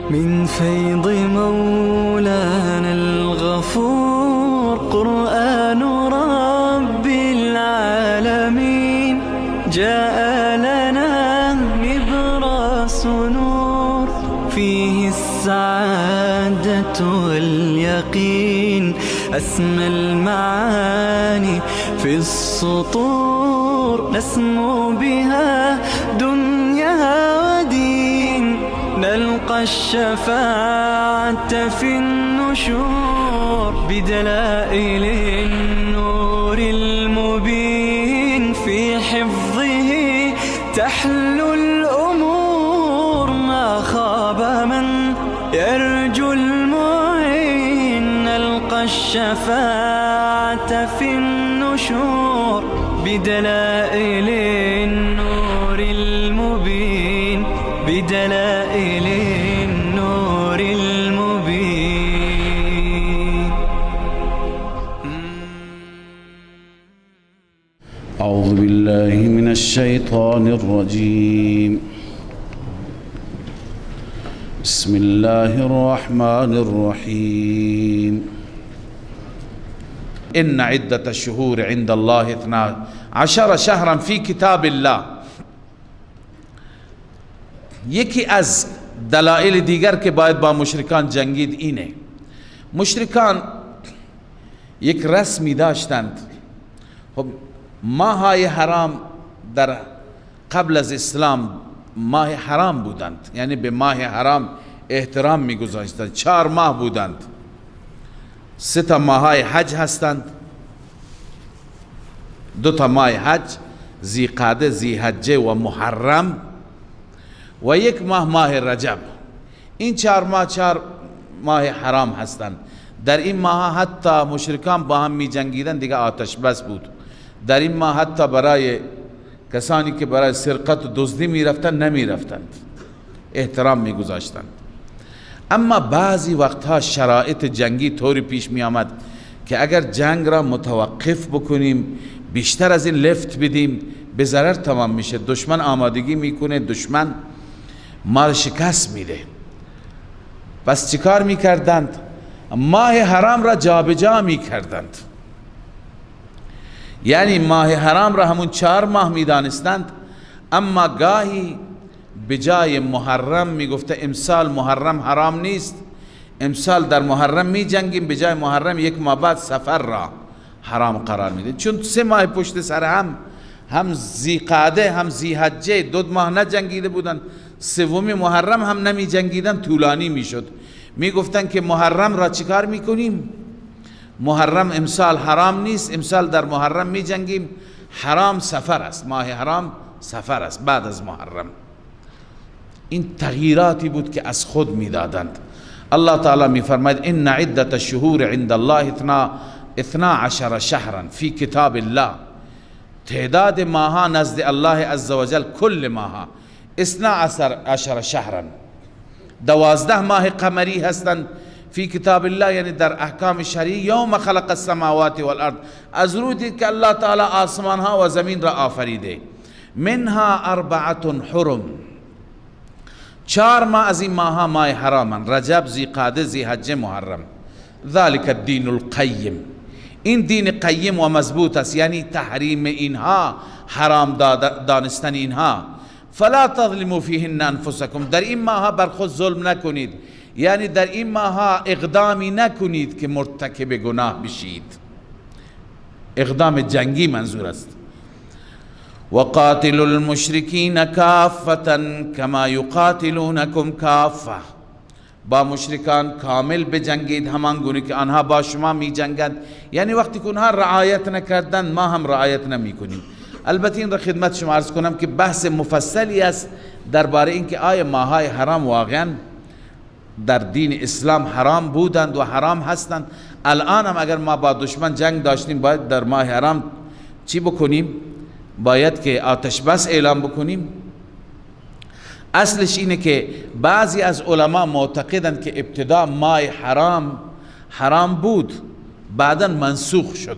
من فيض مولانا الغفور قرآن رب العالمين جاء لنا نبراس نور فيه السعادة واليقين أسمى المعاني في السطور نسمو بها دنيا ودين نلقى الشفاعة في النشور بدلائل النور المبين في حفظه تحلو الأمور ما خاب من يرجو المعين نلقى الشفاعة في النشور بدلائل النور المبين بدلائل النور المبين. أعوذ بالله من الشيطان الرجيم. بسم الله الرحمن الرحيم. إن عدة الشهور عند الله 12 شهرا في كتاب الله. یکی از دلایل دیگر که باید با مشرکان جنگید اینه. مشرکان یک رسمی داشتند. خب ماهای حرام در قبل از اسلام ماه حرام بودند، یعنی به ماه حرام احترام میگذاشتند. 4 ماه بودند. 3 تا ماهای حج هستند، 2 تا ماه حج، ذیقعده، ذیحجه و محرم، و 1 ماه ماه رجب. این 4 ماه 4 ماه حرام هستند. در این ماه حتی مشرکان با هم می جنگیدن، دیگه آتش بس بود. در این ماه حتی برای کسانی که برای سرقت و دزدی می رفتند نمی رفتند، احترام می گذاشتند. اما بعضی وقتها شرایط جنگی طوری پیش می آمد که اگر جنگ را متوقف بکنیم، بیشتر از این لفت بدیم، به ضرر تمام میشه. دشمن آمادگی میکنه، دشمن ما شکست میده. پس چیکار میکردند؟ ماه حرام را جابجا میکردند. یعنی ماه حرام را همون 4 ماه میدانستند، اما گاهی به جای محرم میگفته امسال محرم حرام نیست، امسال در محرم می جنگیم، به جای محرم 1 ماه بعد سفر را حرام قرار میده. چون 3 ماه پشت سر هم ذیقعده هم ذیحجه 2 ماه نجنگیده بودن، 3 محرم هم نمی جنگیدن، طولانی میشد. میگفتن که محرم را چیکار میکنیم؟ محرم امسال حرام نیست، امسال در محرم می جنگیم، حرام سفر است، ماه حرام سفر است بعد از محرم. این تغییراتی بود که از خود میدادند. الله تعالی می فرماید ان عدة الشهور عند الله 12 شهرا فی کتاب الله. تعداد ماها نزد الله عزوجل کل ماها 12 شهرا، 12 ماه قمری هستند فی کتاب الله، یعنی در احکام شرعی. یوم خلق السماوات والارض، از روزی که الله تعالی آسمان ها و زمین را آفریده. منها 4 حرم، 4 ماه از این ماها ماه حرامن، رجب، ذیقعده، ذیحجه، محرم. ذلك الدین القیم، این دین قیم و مضبوط است، یعنی تحریم اینها، حرام دانستن اینها. فلا تظلموا فیهن انفسکم، در این ماها بر خود ظلم نکنید، یعنی در این ماها اقدامی نکنید که مرتکب گناه بشید. اقدام جنگی منظور است. وقاتلوا المشرکین کافة کما یقاتلونکم کافة، با مشرکان کامل بجنگید همان گونه که آنها با شما می جنگند. یعنی وقتی که اونها رعایت نکردن ما هم رعایت نمی کنیم. البته این را خدمت شما عرض کنم که بحث مفصلی است درباره اینکه آیا ماهای حرام واقعا در دین اسلام حرام بودند و حرام هستند. الان هم اگر ما با دشمن جنگ داشتیم باید در ماه حرام چی بکنیم؟ باید که آتش بس اعلام بکنیم. اصلش اینه که بعضی از علما معتقدند که ابتدا ماه حرام بود، بعدا منسوخ شد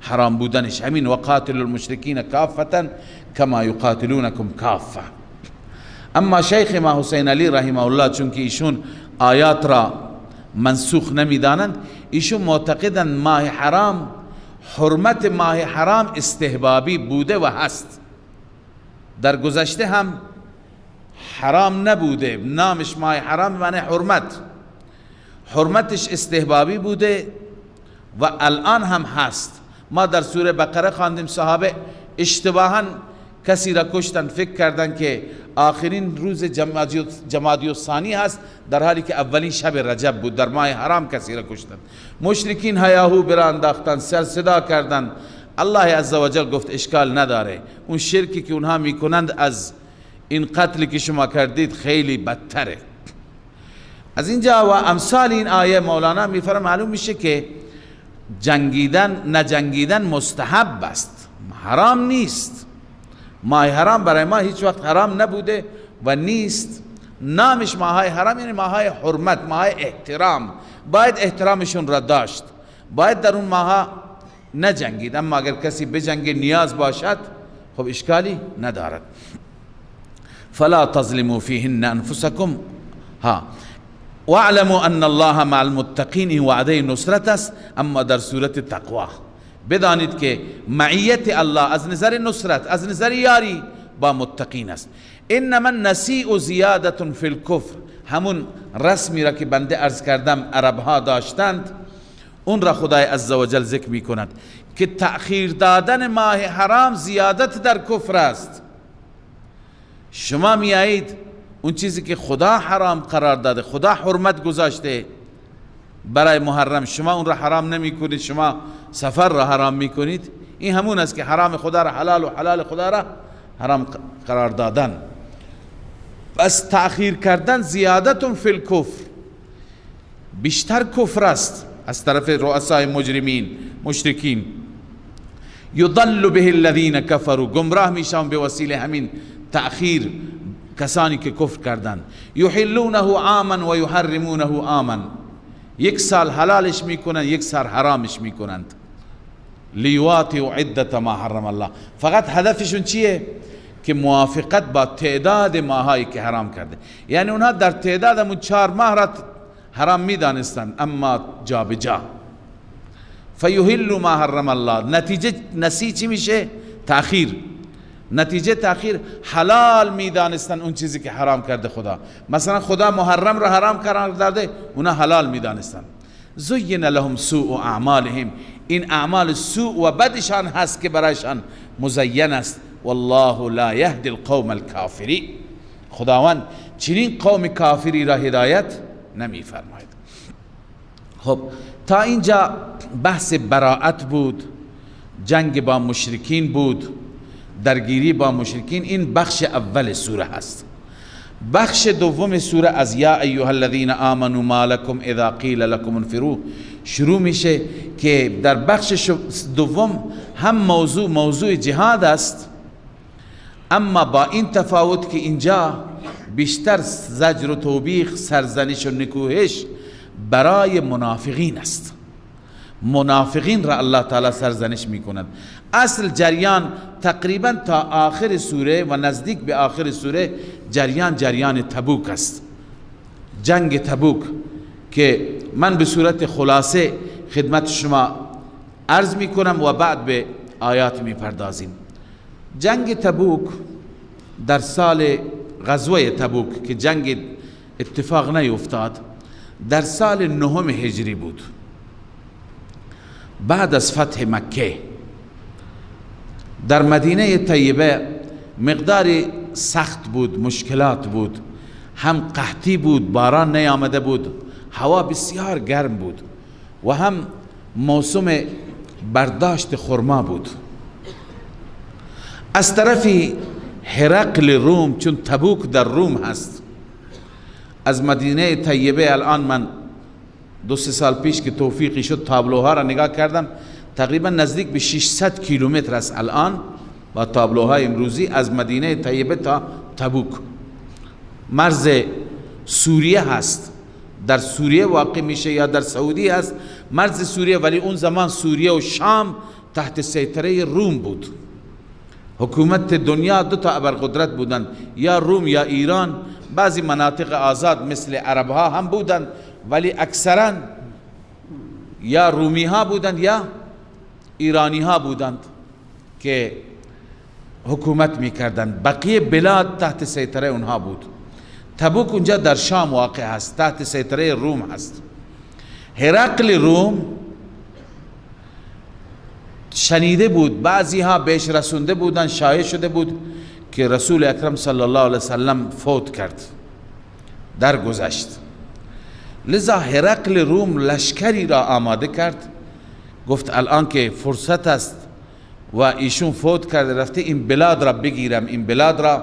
حرام بودنش. همین وقاتل المشرکین کافة کما یقاتلونکم کافة. اما شیخ ما حسین علی رحمه الله چون که ایشون آیات را منسوخ نمیدانند، ایشون معتقدند ماه حرام، حرمت ماه حرام استحبابی بوده و هست، در گذشته هم حرام نبوده، نامش ماه حرام معنی حرمتش استحبابی بوده و الان هم هست. ما در سوره بقره خواندیم صحابه اشتباها کسی را کشتن، فکر کردن که آخرین روز جمادی الثانی هست، در حالی که اولین شب رجب بود، در ماه حرام کسی را کشتن. مشرکین هیاهو برا انداختن، سر صدا کردن. الله عزوجل گفت اشکال نداره، اون شرکی که اونها میکنند از این قتلی که شما کردید خیلی بدتره. از اینجا و امثال این آیه مولانا میفرماید معلوم میشه که نجنگیدن مستحب است، حرام نیست. ماه حرام برای ما هیچ وقت حرام نبوده و نیست. نامش ماه حرام یعنی ماه حرمت، ماه احترام، باید احترامشون را داشت، باید در اون ماه نجنگید. اما اگر کسی بجنگه نیاز باشد خب اشکالی ندارد. فلا تظلموا فيهن انفسكم واعلموا ان الله مع المتقین، این وعده نصرت است. اما در صورت تقوا بدانید که معیت الله از نظر نصرت، از نظر یاری با متقین است. انما النسیء زیادة فی الکفر، همون رسمی را که بنده عرض کردم عرب ها داشتند، اون را خدای عزوجل ذکر می کند که تأخیر دادن ماه حرام زیادت در کفر است. شما میایید اون چیزی که خدا حرام قرار داده، خدا حرمت گذاشته برای محرم، شما اون را حرام نمی کنید، شما سفر را حرام می کنید. این همون است که حرام خدا را حلال و حلال خدا را حرام قرار دادن. بس تأخیر کردن زیادت فی الکفر، بیشتر کفر است از طرف رؤسای مجرمین مشرکین. یضل به الذین کفروا، گمراه میشن به وسیله همین تأخیر کسانی که کفر کردن. یحلونه عاما و یحرمونه عاما، یک سال حلالش میکنن یک سال حرامش میکنند. لیواطئوا عدة ما حرم الله، فقط هدفشون چیه؟ که موافقت با تعداد ماهایی که حرام کرده. یعنی اونها در تعدادمون 4 ماه را حرام میدانستند، اما جا به جا. فیحلوا ما حرم الله، نتیجه نسی چی میشه؟ تأخیر. نتیجه تأخیر حلال میدانستن اون چیزی که حرام کرده خدا. مثلا خدا محرم را حرام قرار داده، اونا حلال میدانستن. زین لهم سوء اعمالهم، این اعمال سوء و بدشان هست که برایشان مزین است. والله لا یهدی القوم الکافرین، خداوند چنین قوم کافری را هدایت نمی فرماید. خب تا اینجا بحث براءت بود، جنگ با مشرکین بود، درگیری با مشرکین. این بخش اول سوره هست. بخش دوم سوره از یا ایها الذین آمنوا ما لكم اذا قیل لكم انفروا شروع میشه که در بخش دوم هم موضوع جهاد است، اما با این تفاوت که اینجا بیشتر زجر و توبیخ، سرزنش و نکوهش برای منافقین است. منافقین را الله تعالی سرزنش میکند. اصل جریان تقریبا تا آخر سوره و نزدیک به آخر سوره جریان تبوک است، جنگ تبوک، که من به صورت خلاصه خدمت شما عرض میکنم و بعد به آیات میپردازیم. جنگ تبوک در سال غزوه تبوک که جنگ اتفاق نیفتاد، در سال 9 هجری بود، بعد از فتح مکه. در مدینه طیبه مقدار سخت بود، مشکلات بود، هم قحطی بود، باران نیامده بود، هوا بسیار گرم بود و هم موسم برداشت خرما بود. از طرفی هرقل روم، چون تبوک در روم هست، از مدینه طیبه الان من 2-3 سال پیش که توفیقی شد تابلوها را نگاه کردم، تقریبا نزدیک به 600 کیلومتر است الان با تابلوهای امروزی از مدینه طیبه تا تبوک. مرز سوریه هست، در سوریه واقع میشه یا در سعودی هست مرز سوریه، ولی اون زمان سوریه و شام تحت سیطره روم بود، حکومت دنیا دو تا ابرقدرت بودند، یا روم یا ایران. بعضی مناطق آزاد مثل عرب ها هم بودند، ولی اکثرا یا رومی ها بودند یا ایرانی ها بودند که حکومت میکردند. بقیه بلاد تحت سیطره اونها بود. تبوک اونجا در شام واقع هست، تحت سیطره روم هست. هرقل روم شنیده بود، بعضی ها بهش رسونده بودن، شایع شده بود که رسول اکرم صلی الله علیه وسلم فوت کرد، درگذشت. لذا هرقل روم لشکری را آماده کرد، گفت الان که فرصت است و ایشون فوت کرده رفته، این بلاد را بگیرم، این بلاد را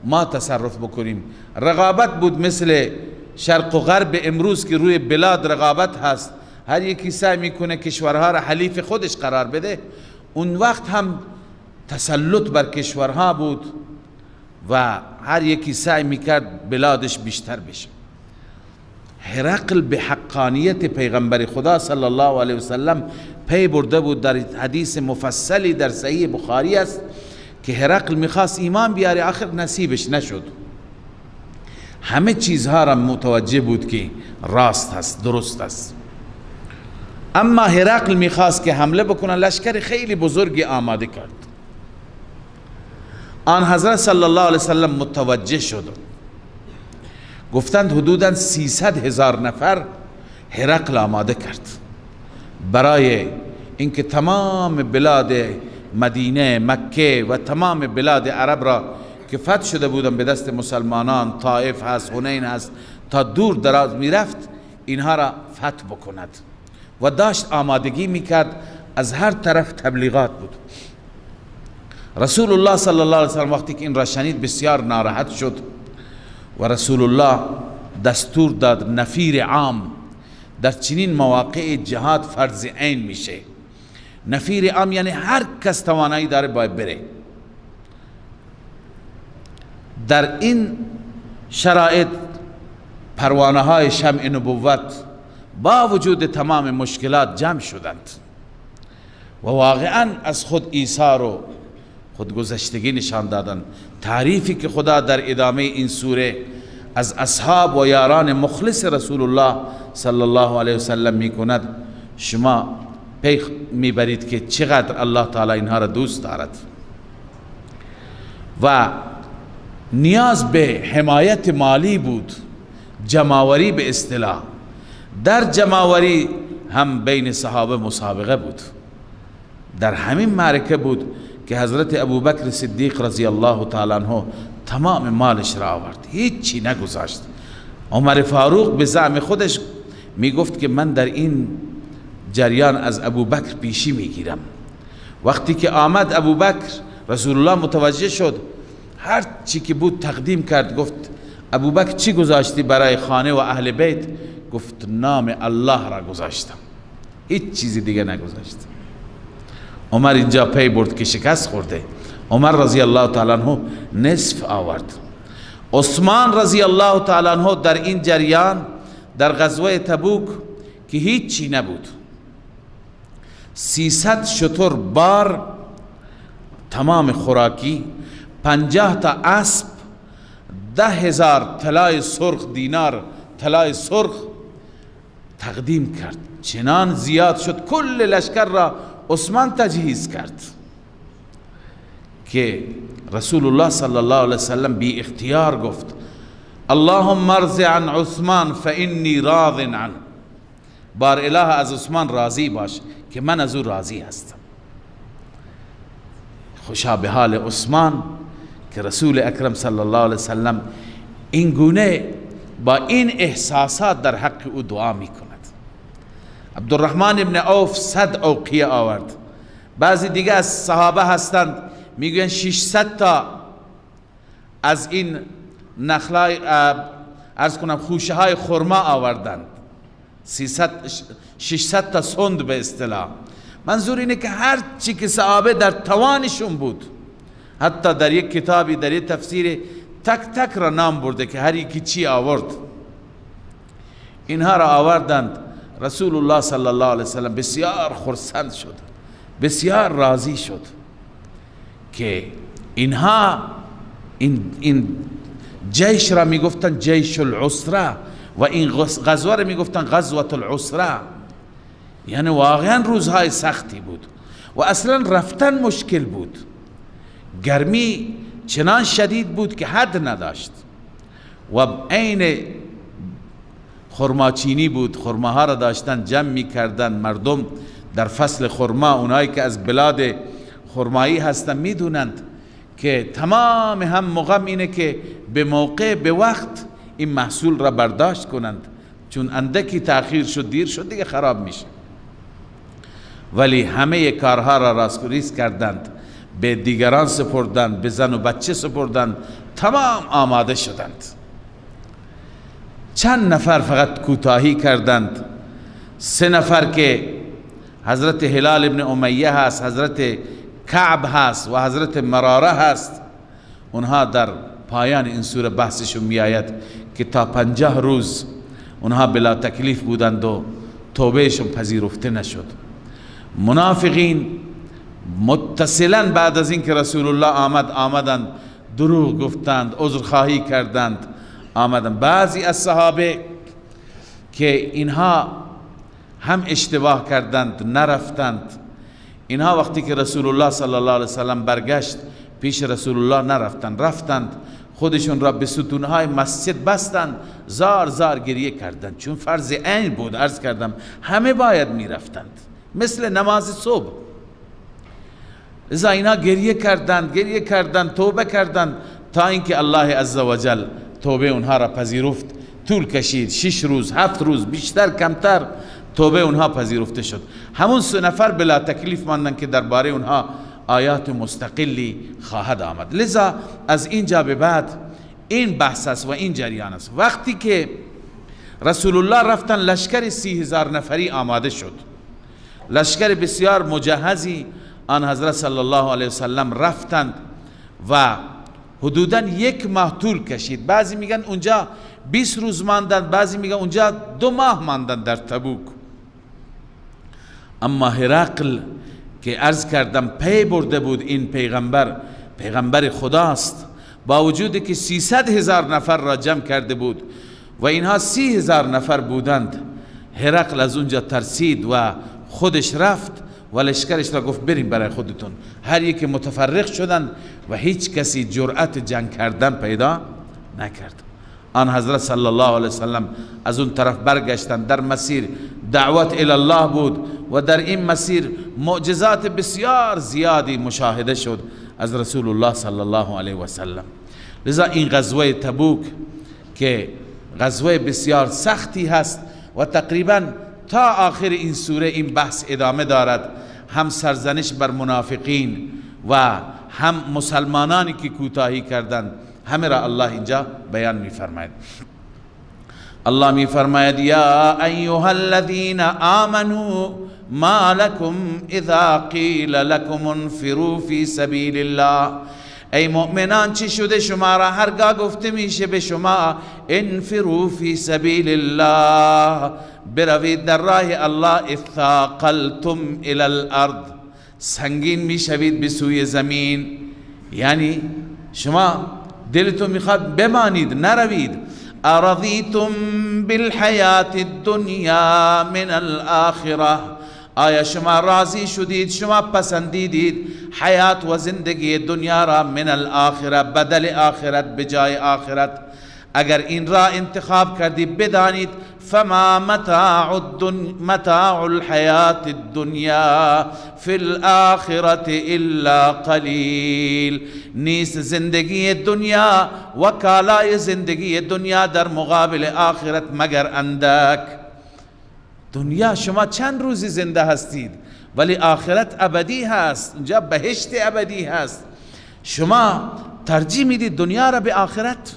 ما تصرف بکنیم. رقابت بود مثل شرق و غرب امروز که روی بلاد رقابت هست، هر یکی سعی میکنه کشورها را حلیف خودش قرار بده. اون وقت هم تسلط بر کشورها بود و هر یکی سعی میکرد بلادش بیشتر بشه. هرقل به حقانیت پیغمبر خدا صلی الله علیه وسلم پی برده بود. در حدیث مفصلی در صحیح بخاری است که هرقل میخواست ایمان بیاره، آخر نصیبش نشد. همه چیزها را متوجه بود که راست هست، درست است. اما هرقل میخواست که حمله بکنه، لشکر خیلی بزرگی آماده کرد. آن حضرت صلی الله علیه وسلم متوجه شد، گفتند حدوداً 300,000 نفر هرقل آماده کرد برای اینکه تمام بلاد مدینه، مکه و تمام بلاد عرب را که فتح شده بودن به دست مسلمانان، طائف هست، حنین هست، تا دور دراز میرفت، اینها را فتح بکند و داشت آمادگی میکرد. از هر طرف تبلیغات بود. رسول الله صلی الله علیه وسلم وقتی که این را شنید بسیار ناراحت شد و رسول الله دستور داد نفیر عام در چنین مواقع جهاد فرض عین میشه. نفیر عام یعنی هر کس توانایی داره باید بره. در این شرایط پروانه های شمع نبوت با وجود تمام مشکلات جمع شدند و واقعا از خود ایثار و خودگذشتگی نشان دادند. تعریفی که خدا در ادامه این سوره از اصحاب و یاران مخلص رسول الله صلی الله علیه وسلم می کند، شما پی میبرید که چقدر الله تعالی اینها را دوست دارد و نیاز به حمایت مالی بود، جمع‌آوری به اصطلاح. در جمع‌آوری هم بین صحابه مسابقه بود. در همین معرکه بود که حضرت ابوبکر صدیق رضی الله تعالی عنه تمام مالش را آورد، هیچی نگذاشت. عمر فاروق به زعم خودش میگفت که من در این جریان از ابوبکر پیشی میگیرم. وقتی که آمد ابوبکر، رسول الله متوجه شد، هر چی که بود تقدیم کرد. گفت ابوبکر چی گذاشتی برای خانه و اهل بیت؟ گفت نام الله را گذاشتم، هیچ چیزی دیگه نگذاشتم. عمر اینجا پی برد که شکست خورده. عمر رضی الله تعالی عنه نصف آورد. عثمان رضی الله تعالی عنه در این جریان در غزوه تبوک که هیچی نبود، 300 شتر بار تمام خوراکی، 50 تا اسب، 10,000 طلای سرخ، دینار طلای سرخ تقدیم کرد. چنان زیاد شد کل لشکر را عثمان تجهیز کرد که رسول الله صلی الله علیه وسلم بی اختیار گفت اللهم ارض عن عثمان فانی راض عنه. بار اله از عثمان راضی باش که من از او راضی هستم. خوشا به حال عثمان که رسول اکرم صلی الله علیه وسلم این گونه با این احساسات در حق او دعا می کند. عبدالرحمن ابن عوف 100 اوقیه آورد. بعضی دیگه از صحابه هستند میگوین 600 تا از این نخلای ارز کنم خوشه های خرما آوردند، 600 تا سند به اصطلاح. منظور اینه که هر چی که صحابه در توانشون بود، حتی در یک کتابی در یک تفسیر تک تک را نام برده که هر یکی چی آورد. اینها را آوردند. رسول الله صلی الله علیه وسلم بسیار خرسند شد، بسیار راضی شد که اینها این جیش را میگفتن جیش العسره و این غزوه را میگفتن غزوه العسره، یعنی واقعا روزهای سختی بود و اصلا رفتن مشکل بود. گرمی چنان شدید بود که حد نداشت و عین خرماچینی بود، خرماها را داشتن جمع میکردن مردم در فصل خرما. اونایی که از بلاد خرمایی هستن میدونند که تمام هم مغم اینه که به موقع به وقت این محصول را برداشت کنند، چون اندکی تأخیر شد دیر شد دیگه خراب میشه. ولی همه کارها را راست کردند، به دیگران سپردند، به زن و بچه سپردند، تمام آماده شدند. چند نفر فقط کوتاهی کردند، 3 نفر که حضرت هلال ابن امیه هست، حضرت کعب هست و حضرت مراره هست. اونها در پایان این سوره بحثشون می آید که تا 50 روز اونها بلا تکلیف بودند و توبهشون پذیرفته نشد. منافقین متصلا بعد از اینکه رسول الله آمدند دروغ گفتند، عذرخواهی کردند، آمدند. بعضی از صحابه که اینها هم اشتباه کردند نرفتند، اینها وقتی که رسول الله صلی الله علیه وسلم برگشت پیش رسول الله رفتند خودشون را به ستونهای مسجد بستند، زار زار گریه کردند، چون فرض عین بود. عرض کردم همه باید میرفتند مثل نماز صبح. لذا اینا گریه کردند توبه کردند تا اینکه الله عزوجل توبه اونها را پذیرفت. طول کشید، 6 روز 7 روز، بیشتر کمتر توبه اونها پذیرفته شد. همون 3 نفر بلا تکلیف ماندن که درباره اونها آیات مستقلی خواهد آمد. لذا از اینجا به بعد این بحث است و این جریان است. وقتی که رسول الله رفتن لشکر 30,000 نفری آماده شد، لشکر بسیار مجهزی. آن حضرت صلی الله علیه وسلم رفتند و حدوداً 1 ماه طول کشید. بعضی میگن اونجا 20 روز ماندند، بعضی میگن اونجا 2 ماه ماندند در تبوک. اما هرقل که عرض کردم پی برده بود این پیغمبر خداست، با وجودی که 300,000 نفر را جمع کرده بود و اینها 30,000 نفر بودند، هرقل از اونجا ترسید و خودش رفت و لشکرش را گفت بریم برای خودتون. هر یک متفرق شدند و هیچ کسی جرأت جنگ کردن پیدا نکرد. آن حضرت صلی الله علیه وسلم از اون طرف برگشتند. در مسیر دعوت الی الله بود و در این مسیر معجزات بسیار زیادی مشاهده شد از رسول الله صلی الله علیه وسلم. لذا این غزوه تبوک که غزوه بسیار سختی هست و تقریبا تا آخر این سوره این بحث ادامه دارد، هم سرزنش بر منافقین و هم مسلمانانی که کوتاهی کردند، همه را الله اینجا بیان می‌فرماید. الله می‌فرماید یا ایها الذین آمنوا ما لكم اذا قیل لكم انفروا فی سبیل الله. ای مؤمنان چی شده شما را هرگاه گفته میشه به شما انفروا فی سبیل الله، بروید در راه الله، اثاقلتم الی الارض، سنگین میشوید به سوی زمین. یعنی شما دلتون میخواد بمانید نروید. ارضیتم بالحیات الدنیا من الاخره، آیا شما راضی شدید، شما پسندیدید حیات و زندگی دنیا را من الاخره، بدل آخرت بجای آخرت؟ اگر این را انتخاب کردی بدانید فما متاع الحیات الدنیا فی الاخرة الا قلیل، نیست زندگی دنیا و کالای زندگی دنیا در مقابل آخرت مگر اندک. دنیا شما چند روزی زنده هستید ولی آخرت ابدی هست، اونجا بهشت ابدی هست. شما ترجیح میدید دنیا را به آخرت؟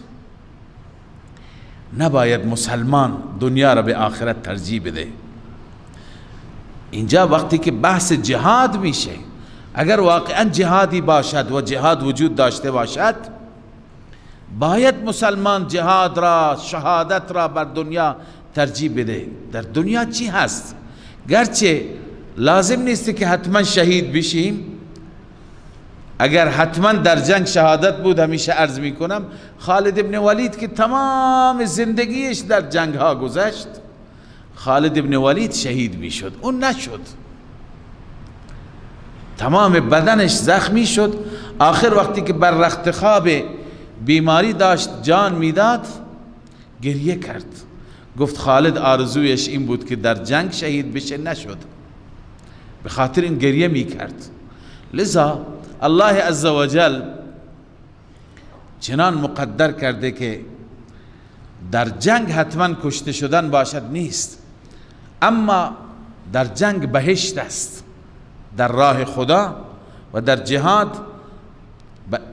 نباید مسلمان دنیا را به آخرت ترجیح بده. اینجا وقتی که بحث جهاد میشه، اگر واقعا جهادی باشد و جهاد وجود داشته باشد، باید مسلمان جهاد را، شهادت را بر دنیا ترجیح بده. در دنیا چی هست؟ گرچه لازم نیست که حتما شهید بشیم، اگر حتما در جنگ شهادت بود، همیشه عرض می کنم خالد ابن ولید که تمام زندگیش در جنگ ها گذشت، خالد ابن ولید شهید می شد، اون نشد، تمام بدنش زخمی شد. آخر وقتی که بر رخت خواب بیماری داشت جان میداد، گریه کرد، گفت خالد آرزویش این بود که در جنگ شهید بشه، نشد، به خاطر این گریه می کرد. لذا الله عزوجل چنان مقدر کرده که در جنگ حتما کشته شدن باشد نیست، اما در جنگ بهشت است، در راه خدا و در جهاد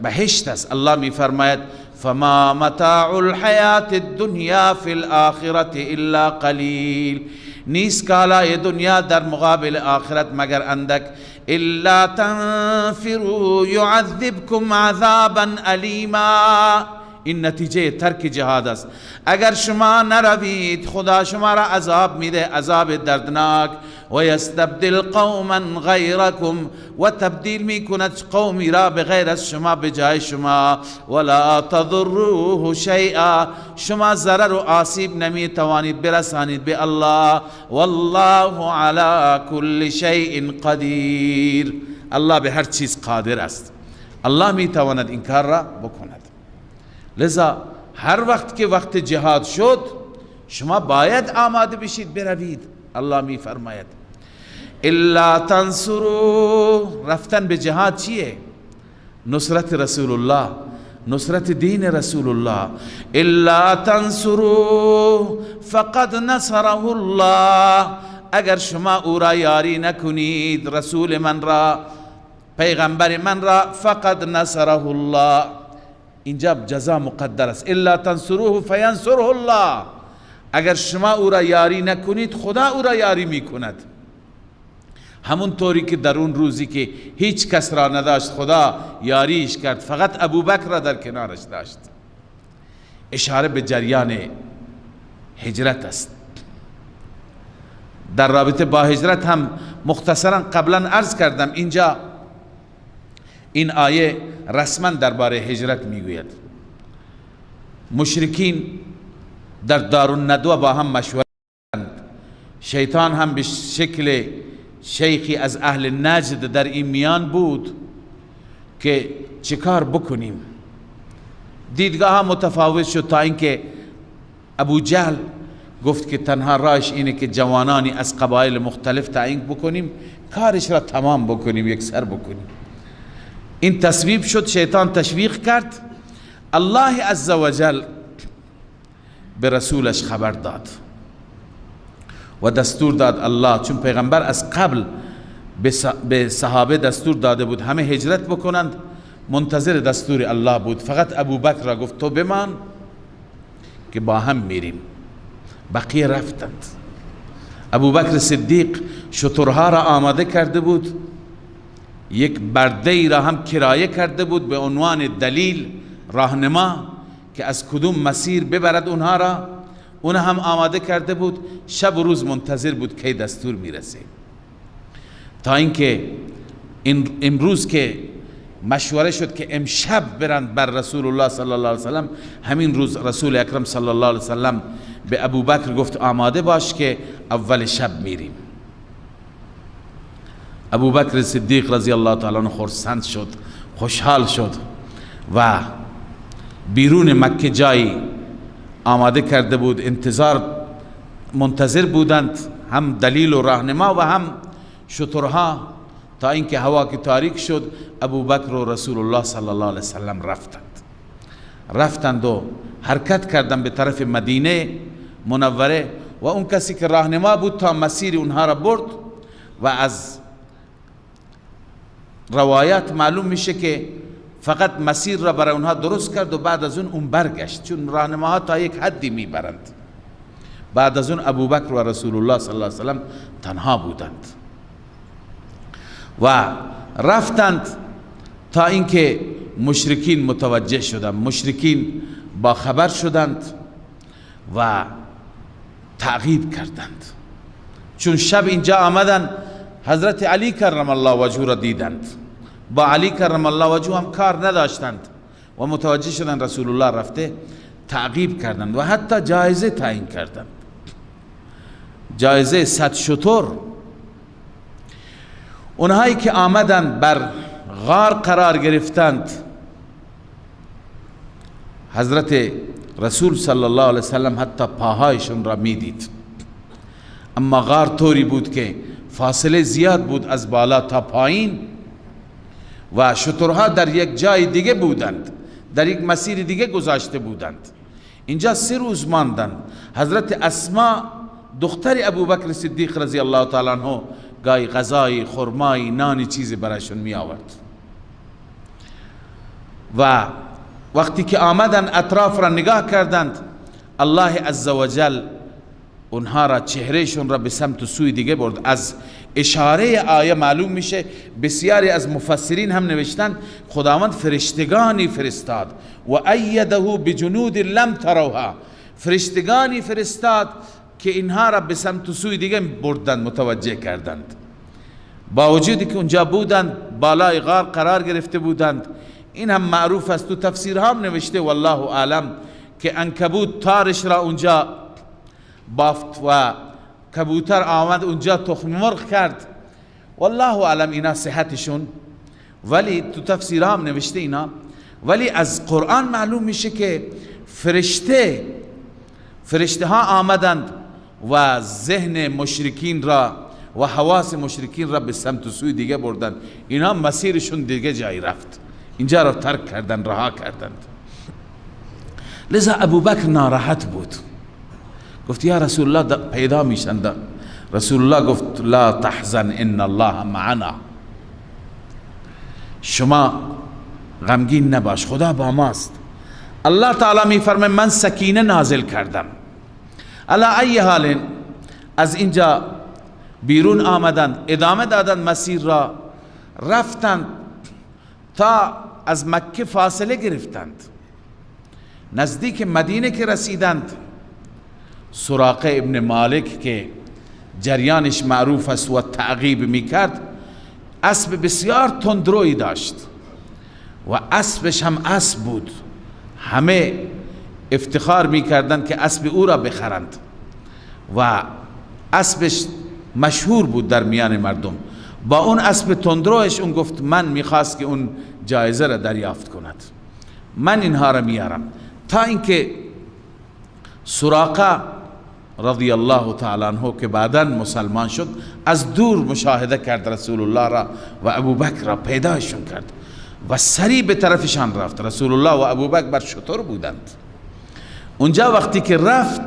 بهشت است. الله می فرماید فما متاع الحیات الدنیا فی الآخرة الا قلیل، نیست کالای دنیا در مقابل آخرت مگر اندک. الا تنفروا يعذبكم عذابا الیما، این نتیجه ترک جهاد است. اگر شما نروید خدا شما را عذاب میده، عذاب دردناک. و یستبدل قوما غیرکم، و تبدیل میکند قومی را بغیر از شما به جای شما. ولا تضروه شیئا، شما ضرر و آسیب نمیتوانید برسانید به الله. والله علی کل شیء قدیر، الله به هر چیز قادر است، الله میتواند این کار را بکند. لذا هر وقت که وقت جهاد شد شما باید آماده بشید بروید. الله می فرماید الا تنصروا، رفتن به جهاد چیه؟ نصرت رسول الله، نصرت دین رسول الله. الا تنصروا فقد نصره الله، اگر شما او را یاری نکنید، رسول من را، پیغمبر من را، فقد نصره الله، اینجا جزا مقدر است. الا تنصروه فینصره الله، اگر شما او را یاری نکنید خدا او را یاری میکند. همون طوری که در اون روزی که هیچ کس را نداشت خدا یاریش کرد، فقط ابوبکر را در کنارش داشت. اشاره به جریان هجرت است. در رابطه با هجرت هم مختصرا قبلا عرض کردم، اینجا این آیه رسما درباره هجرت میگوید. مشرکین در دارالندوه با هم مشورت کردند، شیطان هم به شکل شیخی از اهل نجد در این میان بود که چیکار بکنیم. دیدگاه ها متفاوت شد تا اینکه ابو جهل گفت که تنها راهش اینه که جوانانی از قبایل مختلف تعیین بکنیم، کارش را تمام بکنیم، یک سر بکنیم. این تصویب شد، شیطان تشویق کرد. الله عزوجل به رسولش خبر داد و دستور داد. الله چون پیغمبر از قبل به صحابه دستور داده بود همه هجرت بکنند، منتظر دستور الله بود. فقط ابوبکر را گفت تو بمان که با هم میریم. بقیه رفتند. ابوبکر صدیق شترها را آماده کرده بود، یک برده را هم کرایه کرده بود به عنوان دلیل، راهنما که از کدوم مسیر ببرد اونها را، اون هم آماده کرده بود. شب و روز منتظر بود که دستور میرسه، تا اینکه امروز که مشوره شد که امشب برند بر رسول الله صلی الله علیه وسلم، همین روز رسول اکرم صلی الله علیه وسلم به ابوبکر گفت آماده باش که اول شب میریم. ابوبکر صدیق رضی الله تعالی عنه خرسند شد، خوشحال شد و بیرون مکه جایی آماده کرده بود. منتظر بودند، هم دلیل و راهنما و هم شترها، تا اینکه هوا که تاریک شد ابوبکر و رسول الله صلی الله علیه وسلم رفتند و حرکت کردند به طرف مدینه منوره. و اون کسی که راهنما بود تا مسیر اونها را برد و از روایات معلوم میشه که فقط مسیر را برای اونها درست کرد و بعد از اون برگشت، چون راهنماها تا یک حدی میبرند. بعد از اون ابوبکر و رسول الله صلی الله علیه وسلم تنها بودند و رفتند تا اینکه مشرکین متوجه شدند. مشرکین با خبر شدند و تعقیب کردند، چون شب اینجا آمدند حضرت علی کرم الله وجهه را دیدند. با علی کرم الله وجهه هم کار نداشتند و متوجه شدن رسول الله رفته، تعقیب کردند و حتی جایزه تعیین کردند، جایزه 100 شتر. اونهایی که آمدند بر غار قرار گرفتند، حضرت رسول صلی الله علیه وسلم حتی پاهایشون را میدید، اما غار طوری بود که فاصله زیاد بود از بالا تا پایین و شترها در یک جای دیگه بودند، در یک مسیر دیگه گذاشته بودند. اینجا 3 روز ماندند. حضرت اسما دختر ابوبکر صدیق رضی الله تعالی عنه گاهی غذای، خرمای، نانی چیزی برایشون می آورد و وقتی که آمدن اطراف را نگاه کردند، الله عزوجل اونها را، چهرهشون را به سمت و سوی دیگه برد. از اشاره آیه معلوم میشه، بسیاری از مفسرین هم نوشتن خداوند فرشتگانی فرستاد و ایده بجنود لم تروها، فرشتگانی فرستاد که اینها را به سمت و سوی دیگه بردند، متوجه کردند. با وجودی که اونجا بودند، بالای غار قرار گرفته بودند. این هم معروف است، تو تفسیرها هم نوشته والله اعلم که عنکبوت تارش را اونجا بافت و کبوتر آمد اونجا تخم مرغ کرد، والله اعلم اینا صحتشون، ولی تو تفسیرها هم نوشته اینا. ولی از قرآن معلوم میشه که فرشته ها آمدند و ذهن مشرکین را و حواس مشرکین را به سمت و سوی دیگه بردند. اینا مسیرشون دیگه جایی رفت، اینجا را ترک کردند، رها کردند. لذا ابوبکر ناراحت بود، گفت یا رسول الله پیدا میشند. رسول الله گفت لا تحزن ان الله معنا، شما غمگین نباش، خدا با ماست. الله تعالی میفرمه من سکینه نازل کردم. علی ای حال از اینجا بیرون آمدند، ادامه دادند مسیر را، رفتند تا از مکه فاصله گرفتند. نزدیک مدینه که رسیدند، سراقه ابن مالک که جریانش معروف است و تعقیب میکرد، اسب بسیار تندرویی داشت و اسبش هم اسب بود، همه افتخار میکردند که اسب او را بخرند و اسبش مشهور بود در میان مردم. با اون اسب تندرویش اون گفت من میخواست که اون جایزه را دریافت کند، من اینها را میارم. تا اینکه سراقه رضی الله تعالی عنه که بعداً مسلمان شد، از دور مشاهده کرد رسول الله را و ابوبکر را، پیدایشون کرد و سریع به طرفشان رفت. رسول الله و ابوبکر بر شتر بودند. اونجا وقتی که رفت،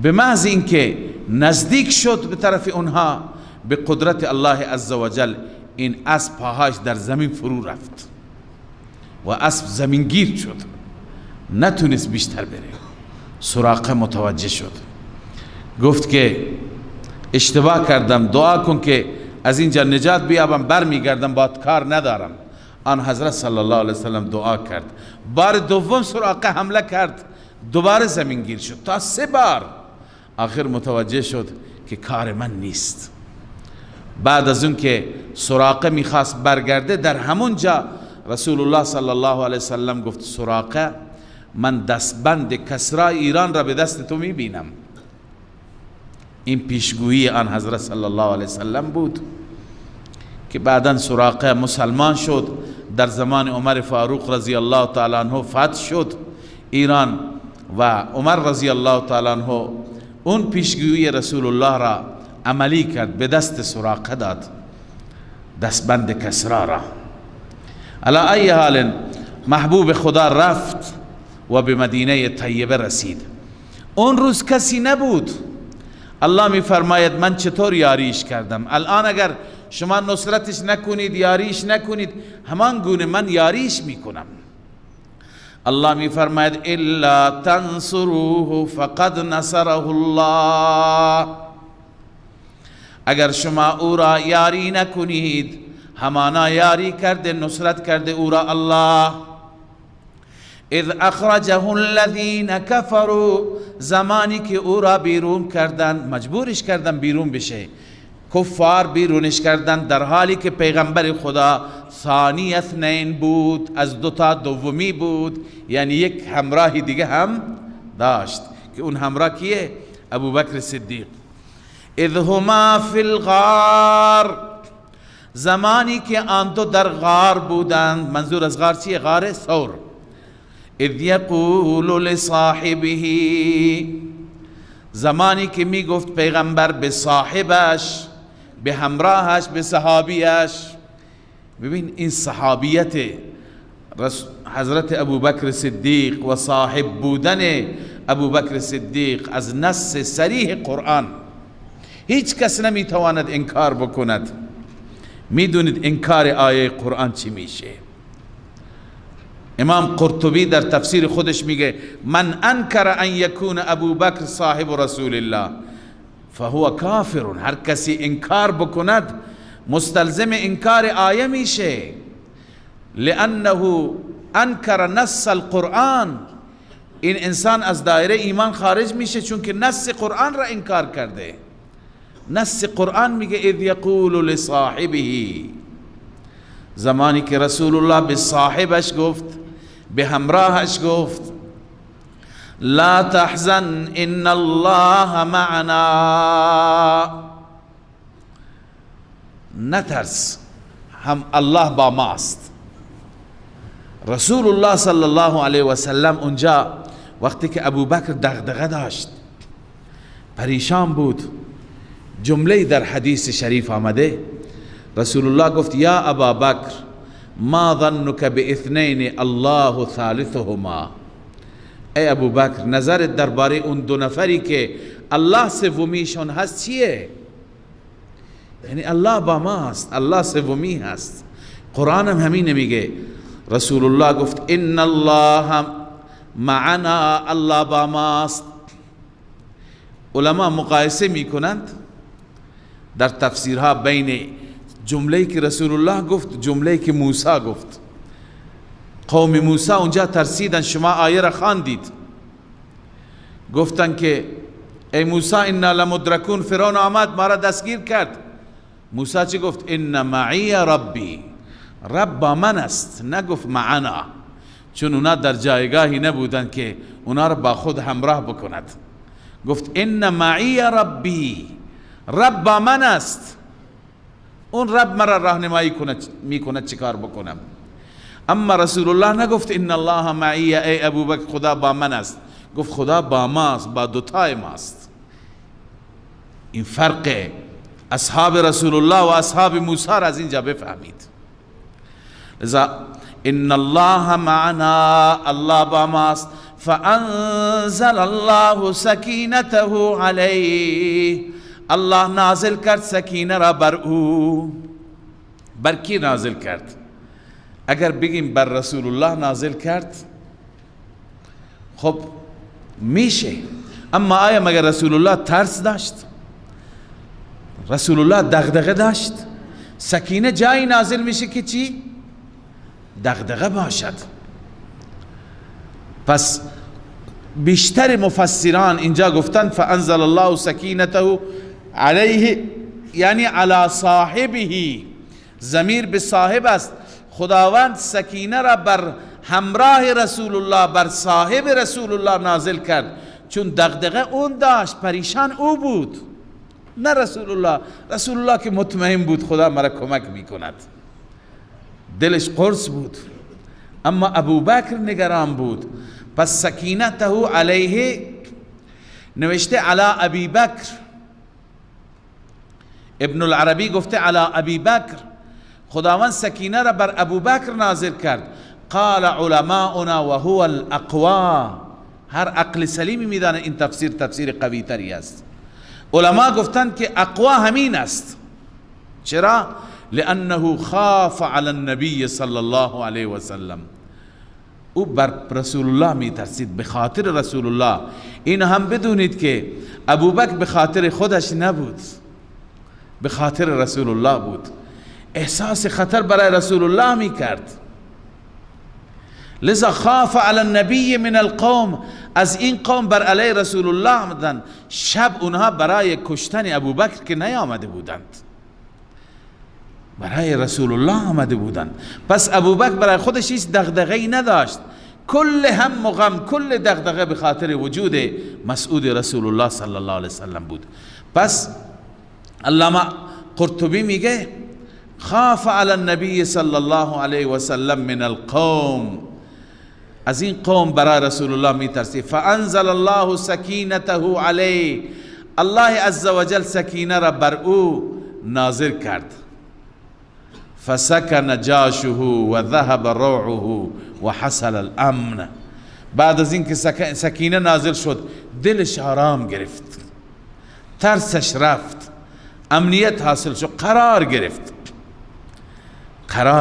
به محض اینکه نزدیک شد به طرف اونها، به قدرت الله عزوجل این اسب پاهاش در زمین فرو رفت و اسب زمینگیر شد، نتونست بیشتر بره. سراقه متوجه شد، گفت که اشتباه کردم، دعا کن که از اینجا نجات بیابم، برمیگردم، باید کار ندارم. آن حضرت صلی الله علیه وسلم دعا کرد. بار دوم سراقه حمله کرد، دوباره زمینگیر شد، تا 3 بار. آخر متوجه شد که کار من نیست. بعد از اون که سراقه میخواست برگرده، در همون جا رسول الله صلی الله علیه وسلم گفت سراقه من دستبند کسرا ایران را به دست تو میبینم. این پیشگویی آن حضرت صلی الله علیه وسلم بود که بعداً سراقه مسلمان شد. در زمان عمر فاروق رضی الله تعالی عنه فتح شد ایران و عمر رضی الله تعالی عنه اون پیشگویی رسول الله را عملی کرد، به دست سراقه داد دستبند کسرا را. علی ای حال محبوب خدا رفت و به مدینه طیبه رسید. اون روز کسی نبود. الله می فرماید من چطور یاریش کردم. الان اگر شما نصرتش نکنید، یاریش نکنید، همان گونه من یاریش میکنم. الله می فرماید الا تنصروه فقد نصره الله، اگر شما او را یاری نکنید، همانا یاری کرده، نصرت کرده او را الله. اذ اخرجه الذین کفروا، زمانی که او را بیرون کردن، مجبورش کردن بیرون بشه، کفار بیرونش کردن، در حالی که پیغمبر خدا ثانی اثنین بود، از دوتا دومی بود، یعنی یک همراه دیگه هم داشت که اون همراه کیه؟ ابوبکر صدیق. اذ هما فی الغار، زمانی که آن دو در غار بودند، منظور از غار چیه؟ غار ثور. اذ یقول لصاحبه، زمانی که می گفت پیغمبر به صاحبش، به همراهش، به صحابیش. ببین این صحابیت حضرت ابوبکر صدیق و صاحب بودن ابوبکر صدیق از نص صریح قرآن هیچ کس نمیتواند انکار بکند. میدونید انکار آیه قرآن چی میشه؟ امام قرطبی در تفسیر خودش میگه من انکر ان یکون ابوبکر صاحب رسول الله فهو کافر. هر کسی انکار بکند مستلزم انکار آیه میشه، لانه انکر نص القرآن. این انسان از دایره ایمان خارج میشه چون که نص قرآن را انکار کرده. نص قرآن میگه اذ یقول لصاحبه، زمانی که رسول الله به صاحبش گفت، به همراهش گفت لا تحزن ان الله معنا، نترس هم الله با ماست. رسول الله صلی الله علیه و سلم اونجا وقتی که ابوبکر دغدغه داشت، پریشان بود، جمله در حدیث شریف آمده، رسول الله گفت یا ابابکر ما ظنک باثنین الله ثالثهما. ای ابوبکر نظرت درباره اون دو نفری که الله سومیشون هست چیه؟ یعنی الله با ماست، الله سومی هست. قرآن هم همین میگه. رسول الله گفت ان الله معنا، الله با ماست. علما مقایسه میکنند در تفسیرها بین جمله‌ای که رسول الله گفت، جمله‌ای که موسی گفت. قوم موسی اونجا ترسیدن، شما آیه را خواندید، گفتن که ای موسی انا لمدرکون، فرعون آمد ما را دستگیر کرد. موسی چی گفت؟ ان معی ربی، رب با من است، نگفت معنا، چون اونا در جایگاهی نبودن که اونا را با خود همراه بکند. گفت ان معی ربی، رب با من است، اون رب مرا راهنمایی میکند چیکار بکنم. اما رسول الله نگفت ان الله معی، ای ابوبکر خدا با من است، گفت خدا با ماست، با دوتای ماست. این فرق اصحاب رسول الله و اصحاب موسی را از اینجا بفهمید. لذا ان الله معنا، الله با ماست. فانزل الله سکینته علیه، الله نازل کرد سکینه را بر او. بر کی نازل کرد؟ اگر بگیم بر رسول الله نازل کرد خب میشه، اما آیا مگر رسول الله ترس داشت؟ رسول الله دغدغه داشت؟ سکینه جایی نازل میشه که چی؟ دغدغه باشد. پس بیشتر مفسران اینجا گفتن فانزل الله سکینته علیه، یعنی علی صاحبه، ضمیر به صاحب است. خداوند سکینه را بر همراه رسول الله، بر صاحب رسول الله نازل کرد، چون دغدغه اون داشت، پریشان او بود، نه رسول الله. رسول الله که مطمئن بود خدا مرا کمک میکند، دلش قرص بود، اما ابوبکر نگران بود. پس سکینته علیه نوشته علی ابی بکر، ابن العربی گفته علی ابی بکر، خداوند سکینه را بر ابوبکر نازل کرد. قال علماؤنا و هو الاقوا، هر عقل سلیمی میدانه این تفسیر قوی تری است. علما گفتند که اقوا همین است. چرا؟ لانه خاف علی النبی صلی الله علیه و سلم، او بر رسول الله می ترسید، به خاطر رسول الله. این هم بدونید که ابوبکر به خاطر خودش نبود، به خاطر رسول الله بود. احساس خطر برای رسول الله می کرد. لذا خاف علی النبی من القوم، از این قوم بر علیه رسول الله آمدند. شب اونها برای کشتن ابوبکر که نیامده بودند، برای رسول الله آمده بودند. پس ابوبکر برای خودش هیچ دغدغه‌ای نداشت، کل هم و غم، کل دغدغه به خاطر وجود مسعود رسول الله صلی الله علیه وسلم بود. پس علامه قرطبی میگه خاف علی النبی صلی الله علیه وسلم من القوم، از این قوم برای رسول الله میترسی. فانزل الله سکینته علیه، الله عزوجل سکینه را بر او نازل کرد. فسکن جاشه و ذهب روعه و حصل الامن، بعد از اینکه سکینه نازل شد دلش آرام گرفت، ترسش رفت، امنیت حاصل شد، قرار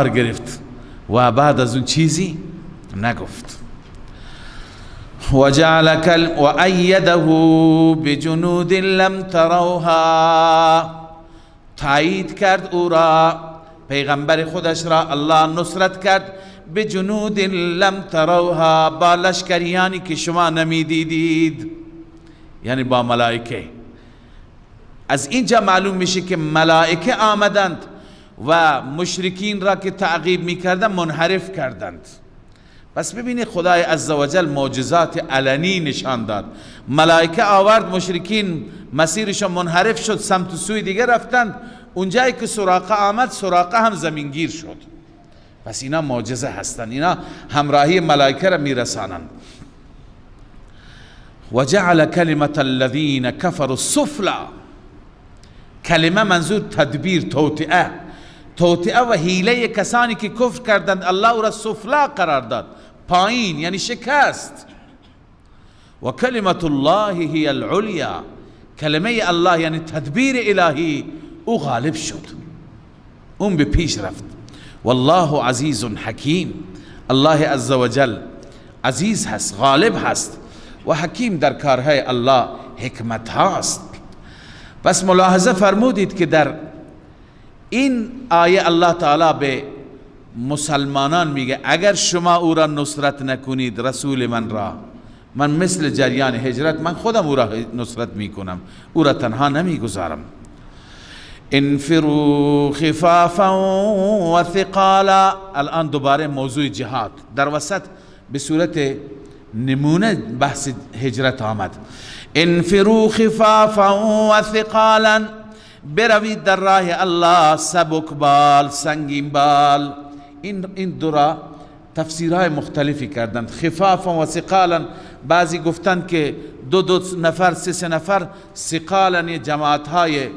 گرفت و بعد از اون چیزی نگفت. و ایده بجنود لم تروها، تایید کرد او را، پیغمبر خودش را الله نصرت کرد، بجنود لم تروها، با لشکریانی که شما نمیدیدید، یعنی با ملائکه. از اینجا معلوم میشه که ملائکه آمدند و مشرکین را که تعقیب میکردند منحرف کردند. پس ببینید خدای عزوجل معجزات علنی نشان داد. ملائکه آورد، مشرکین مسیرشون منحرف شد، سمت سوی دیگه رفتند. اونجایی که سراقه آمد، سراقه هم زمینگیر شد. پس اینا معجزه هستند، اینا همراهی ملائکه را میرسانند. و جعل کلمة الذین کفروا السفلی، کلمه منظور تدبیر، توطئه و حیله کسانی که کفر کردند الله او را سفلا قرار داد، پایین، یعنی شکست. و کلمة الله هی العلیا، کلمه الله یعنی تدبیر الهی، او غالب شد، اون به پیش رفت. والله عزیز حکیم، الله عزوجل عزیز هست، غالب هست و حکیم، در کارهای الله حکمت هاست. پس ملاحظه فرمودید که در این آیه الله تعالی به مسلمانان میگه اگر شما او را نصرت نکنید، رسول من را، من مثل جریان هجرت من خودم او را نصرت میکنم، او را تنها نمیگذارم. انفروا خفافا و ثقالا، الان دوباره موضوع جهاد در وسط به صورت نمونه بحث هجرت آمد. انفروا خفافا و ثقالا، بروید در راه الله سبک بال، سنگین بال. این دو را تفسیرهای مختلفی کردند، خفافا و ثقالا. بعضی گفتند که دو نفر، سه نفر، ثقالا جماعتهای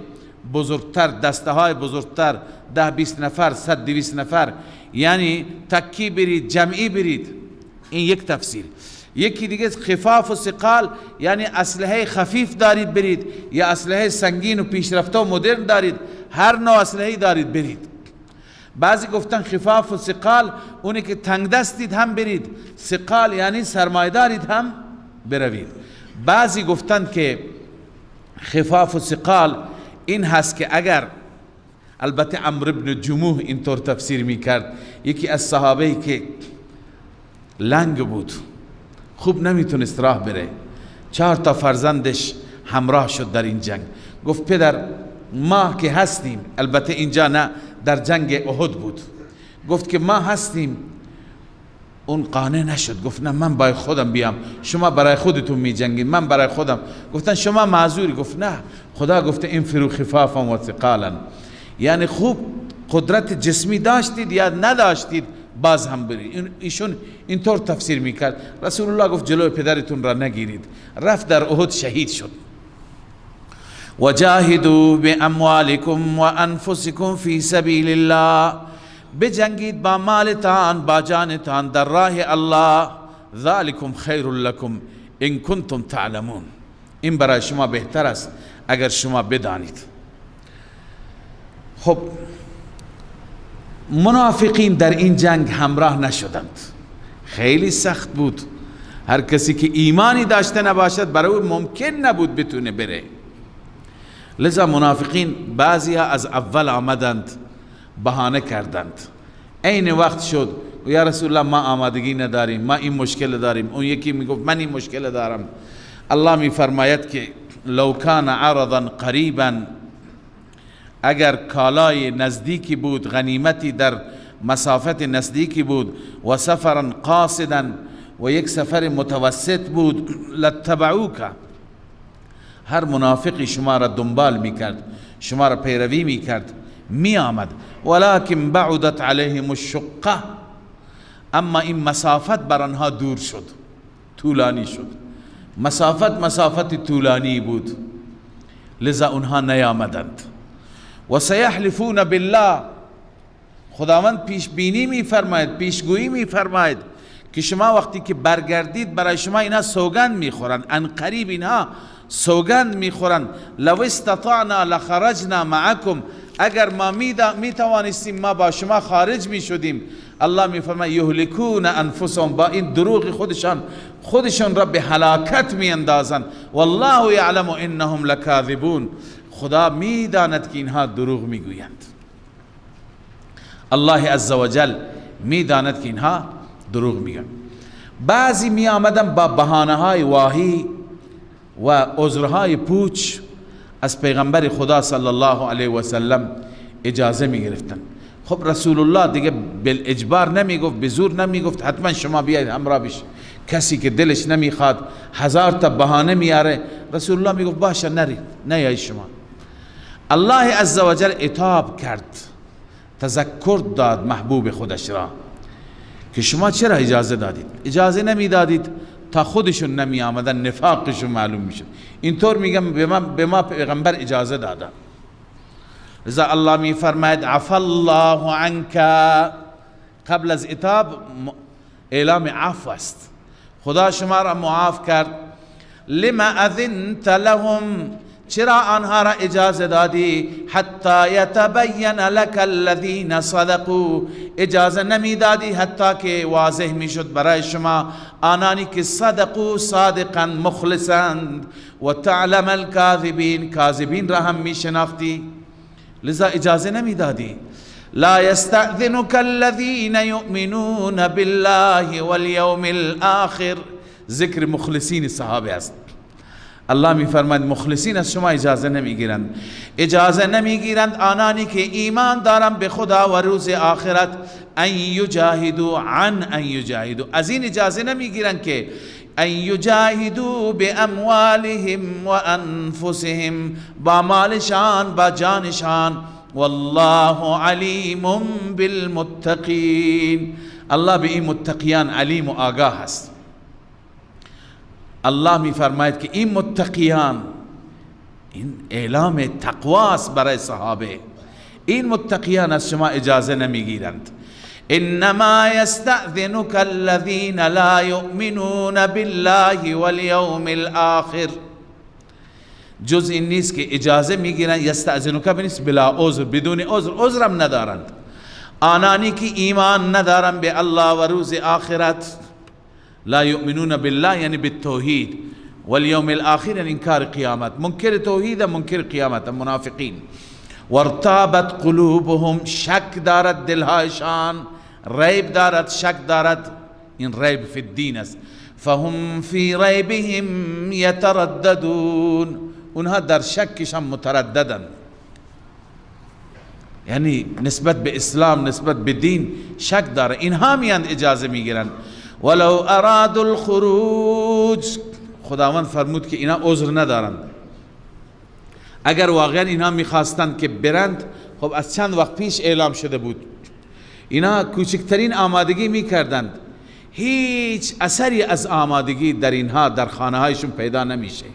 بزرگتر، دسته های بزرگتر، 10-20 نفر، 100-200 نفر، یعنی تکی برید، جمعی برید. این یک تفسیر. یکی دیگه خفاف و ثقال یعنی اسلحه خفیف دارید برید، یا اسلحه سنگین و پیشرفته و مدرن دارید، هر نوع اسلحه‌ای دارید برید. بعضی گفتن خفاف و ثقال اونی که تنگ دستید هم برید، ثقال یعنی سرمایه دارید هم بروید. بعضی گفتن که خفاف و ثقال این هست که اگر، البته عمرو بن جموح اینطور تفسیر میکرد، یکی از صحابه‌ای که لنگ بود، خوب نمیتونست راه بره، 4 تا فرزندش همراه شد در این جنگ. گفت پدر ما که هستیم، البته اینجا نه، در جنگ احد بود، گفت که ما هستیم. اون قانع نشد، گفت نه من برای خودم بیام، شما برای خودتون می جنگید، من برای خودم. گفتن شما معذوری، گفت نه، خدا گفته انفروا خفافا و ثقالا، یعنی خوب قدرت جسمی داشتید یا نداشتید باز هم برید. ایشون اینطور تفسیر میکرد. رسول الله گفت جلوی پدرتون را نگیرید، رفت در احد شهید شد. وجاهدوا باموالکم و انفسکم فی سبیل الله، بجنگید با مالتان، با جانتان در راه الله. ذالکم خیر لکم ان کنتم تعلمون، این برای شما بهتر است اگر شما بدانید. خب منافقین در این جنگ همراه نشدند، خیلی سخت بود. هر کسی که ایمانی داشته نباشد برای او ممکن نبود بتونه بره. لذا منافقین بعضی ها از اول آمدند، بهانه کردند. این وقت شد و یا رسول الله ما آمادگی نداریم، ما این مشکل داریم. اون یکی میگفت من این مشکل دارم. الله میفرماید که لو کان عرضا قریبا، اگر کالای نزدیکی بود، غنیمتی در مسافت نزدیکی بود، و سفرا قاصدا، و یک سفر متوسط بود، لاتبعوک، هر منافقی شما را دنبال میکرد، شما را پیروی میکرد، می آمد. ولکن بعدت علیهم الشقه، اما این مسافت بر آنها دور شد، طولانی شد. مسافت طولانی بود، لذا اونها نیامدند. و سیحلفون بالله، خداوند پیش بینی می فرماید، پیشگویی می فرماید که شما وقتی که برگردید برای شما اینا سوگند می خورند، ان قریب اینها سوگند می خورند. لو استطعنا لخرجنا معکم، اگر ما می توانستیم ما با شما خارج می شدیم. الله می فرماید یهلکون انفسهم، با این دروغ خودشان را به هلاکت می اندازند. والله یعلم انهم لکاذبون، خدا می داند که اینها دروغ می گویند. الله عزوجل می داند که اینها دروغ می گویند. بعضی می آمدن با بهانه های واهی و عذرهای پوچ از پیغمبر خدا صلی الله علیه و سلم اجازه می گرفتن. خب رسول الله دیگه بالاجبار نمی گفت، به زور نمی گفت حتما شما بیاید همراه بشید. کسی که دلش نمیخواد هزار تا بهانه میاره، رسول الله می گفت باشه نرید، نیایید شما. الله عزوجل عتاب کرد، تذکر داد محبوب خودش را که شما چرا اجازه دادید؟ اجازه نمیدادید تا خودشون نمی آمدن نفاقشون معلوم میشد. اینطور میگم به ما پیغمبر اجازه داده. لذا الله می فرماید عفا الله عنک، قبل از عتاب اعلام عفو است، خدا شما را معاف کرد. لما اذنت لهم، چرا آنها را اجازه دادی؟ حتی یتبین لك الذین صدقوا، اجازه نمی دادی حتی که واضح می شد برای شما آنانی که صدقوا، صادقا مخلصند، و تعلم الکاذبین، کاذبین را هم می شناختی، لذا اجازه نمی دادی. لا یستأذنک الذین یؤمنون بالله والیوم الآخر، ذکر مخلصین صحابه است. الله می فرماید مخلصین از شما اجازه نمیگیرند. اجازه نمیگیرند آنانی که ایمان دارند به خدا و روز آخرت، ان یجاهدوا، عن ان یجاهدوا، از این اجازه نمیگیرند که ان یجاهدوا باموالهم و انفسهم، با مالشان با جانشان. والله علیم بالمتقین، الله به این متقیان علیم و آگاه است. الله می فرماید که این متقیان، این اعلام تقواست برای صحابه، این متقیان از شما اجازه نمیگیرند. انما یستأذنک الذین لا یؤمنون بالله والیوم الآخر، جز این نیست که اجازه میگیرند. یستأذنک بنیست بلا عذر، بدون عذرم ندارند. آنانی که ایمان ندارند به الله و روز آخرت، لا یؤمنون بالله یعنی بالتوحید، والیوم الاخر یعنی انکار قیامت، منکر توحید منکر قیامت، منافقین. وارتابت قلوبهم، شک دارد دلهایشان، ریب دارد، شک دارد، این ریب فی الدین است. فهم فی ریبهم یترددون، اونها در شکشان مترددند، یعنی نسبت به اسلام، نسبت به دین شک داره. اینها میان اجازه میگیرند. ولو ارادوا الخروج، خداوند فرمود که اینا عذر ندارند. اگر واقعا اینا میخواستند که برند، خب از چند وقت پیش اعلام شده بود. اینا کوچکترین آمادگی میکردند، هیچ اثری از آمادگی در اینها در خانه هایشون پیدا نمیشه،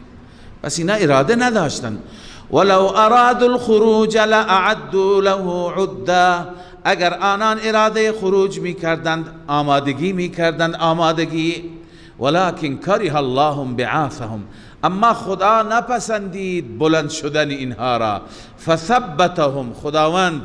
بس اینا اراده نداشتند. ولو ارادوا الخروج لاعدوا له عدا، اگر آنان اراده خروج میکردند، آمادگی میکردند، آمادگی. ولکن کره الله بعاثهم، اما خدا نپسندید بلند شدن اینها را. فثبتهم، خداوند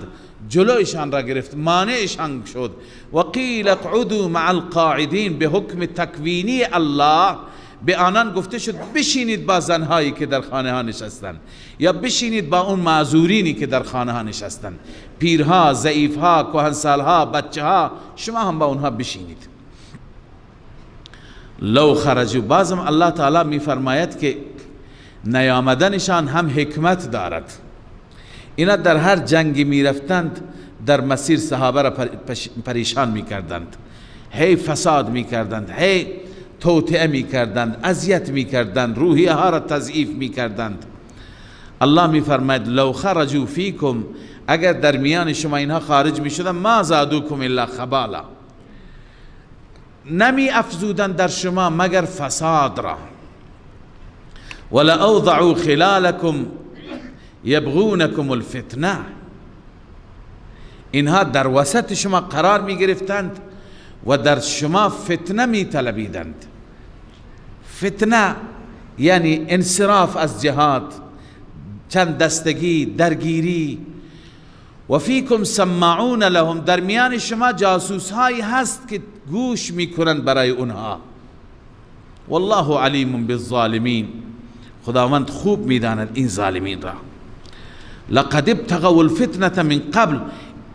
جلویشان را گرفت، مانعشان شد. و قیل اقعدوا مع القاعدین، به حکم تکوینی الله به آنان گفته شد بشینید با زنهایی که در خانه ها نشستند، یا بشینید با اون معذورینی که در خانه ها نشستند، پیرها، ضعیفها، کهنسالها، بچه ها، شما هم با اونها بشینید. لو خرجوا، بازم الله تعالی می فرماید که نیامدنشان هم حکمت دارد. اینا در هر جنگی می رفتند در مسیر صحابه را پریشان می کردند، هی فساد می کردند، هی توطئه می کردند، اذیت می کردند، روحیه ها را تضعیف می کردند. الله می فرماید لو خرجوا فیکم، اگر در میان شما اینها خارج می شدند، ما زادوکم الا خبالا، نمی افزودند در شما مگر فساد را. ولا اوضعوا خلالکم یبغونکم الفتنه، اینها در وسط شما قرار می گرفتند و در شما فتنه می طلبیدند. فتنه یعنی انصراف از جهاد، چند دستگی، درگیری. و فیکم سماعون لهم، در میان شما جاسوس هایی هست که گوش می کنند برای اونها. والله علیم بالظالمین، خداوند خوب می داند این ظالمین را. لقد ابتغوا الفتنة من قبل،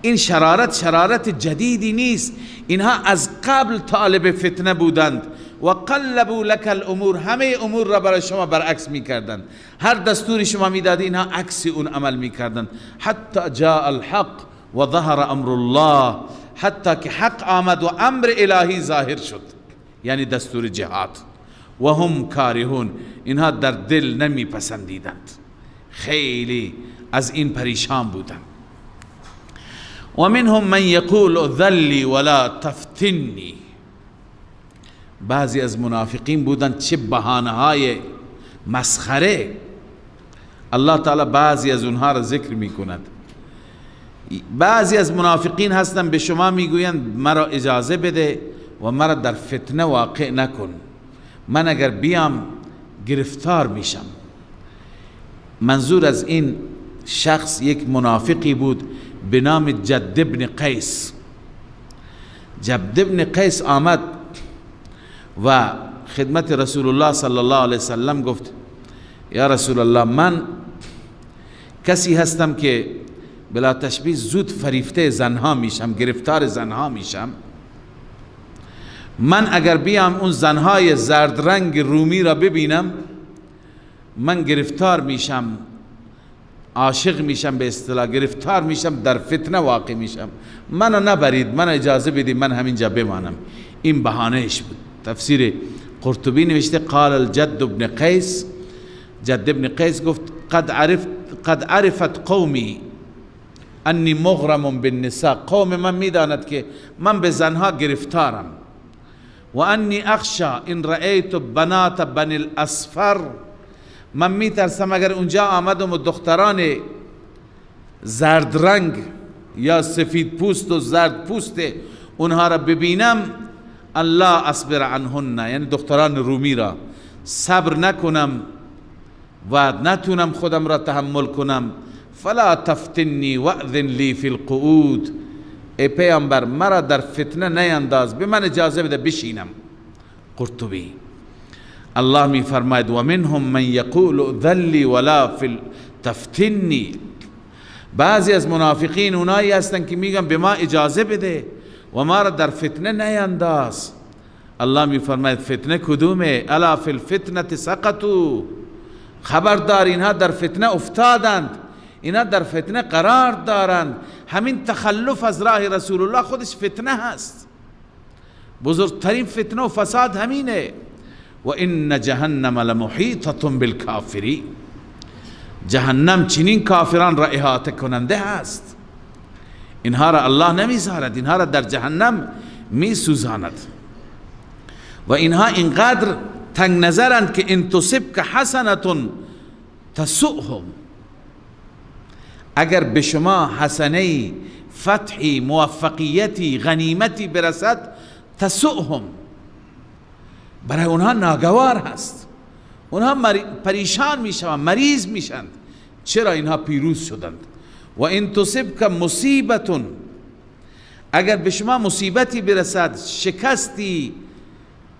این شرارت جدیدی نیست، اینها از قبل طالب فتنه بودند. و قلبوا لك الامور، همه امور را برای شما برعکس می کردند، هر دستوری شما می دادی اینها عکس اون عمل می کردند. حتی جاء الحق و ظهر امر الله، حتی که حق آمد و امر الهی ظاهر شد، یعنی دستور جهاد. و هم کارهون، اینها در دل نمی پسندیدند، خیلی از این پریشان بودند. و منهم من یقول ذلی ولا تفتنی، بعضی از منافقین بودند چه بهانه های مسخره. الله تعالی بعضی از اونها را ذکر می کند. بعضی از منافقین هستند به شما میگویند مرا اجازه بده و مرا در فتنه واقع نکن، من اگر بیام گرفتار میشم. منظور از این شخص یک منافقی بود به نام جد ابن قیس. جد ابن قیس آمد و خدمت رسول الله صلی الله علیه وسلم گفت یا رسول الله، من کسی هستم که بلا تشبیه زود فریفته زنها میشم، گرفتار زنها میشم. من اگر بیام اون زنهای زرد رنگ رومی را ببینم، من گرفتار میشم، عاشق میشم، به اصطلاح گرفتار میشم، در فتنه واقع میشم. منو نبرید، من اجازه بدید من همینجا بمانم. این بهانهش بود. تفسیر قرطبی نوشته قال الجد ابن قیس، جد ابن قیس گفت قد عرفت قومی انی مغرم بالنساء، قوم من میداند که من به زنها گرفتارم. و انی اخشا ان رأیت بنات بنی الاصفر، من میترسم اگر اونجا آمدم و دختران زرد رنگ یا سفید پوست و زرد پوست اونها را ببینم، الله اصبر عنهن، یعنی دختران رومی را صبر نکنم و نتونم خودم را تحمل کنم. فلا تفتنی واذن لی فی القعود، ای پیامبر مرا در فتنه نینداز، به من اجازه بده بشینم. قرطبی. الله می فرماید و منهم من یقول ذلی ولا تفتنی، بعضی از منافقین اونایی هستن که میگن به ما اجازه بده و ما را در فتنه نینداز. الله می فرماید فتنه کدومه؟ الا فی الفتنه سقطوا، خبردار اینها در فتنه افتادند، اینا در فتنه قرار دارند. همین تخلف از راه رسول الله خودش فتنه هست، بزرگترین فتنه و فساد همینه. و ان جهنم لمحیطة بالکافرین، جهنم چنین کافران را احاطه کننده هست، اینها را الله نمیذارد، اینها را در جهنم میسوزاند. و اینها اینقدر تنگ نظرند که ان تصبک حسنة تسؤهم، اگر به شما حسنه، فتحی، موفقیتی، غنیمتی برسد، تسؤهم، برای اونها ناگوار هست، اونها پریشان میشوند، مریض میشند. چرا؟ اینها پیروز شدند. و ان تصبک مصیبت، اگر به شما مصیبتی برسد، شکستی،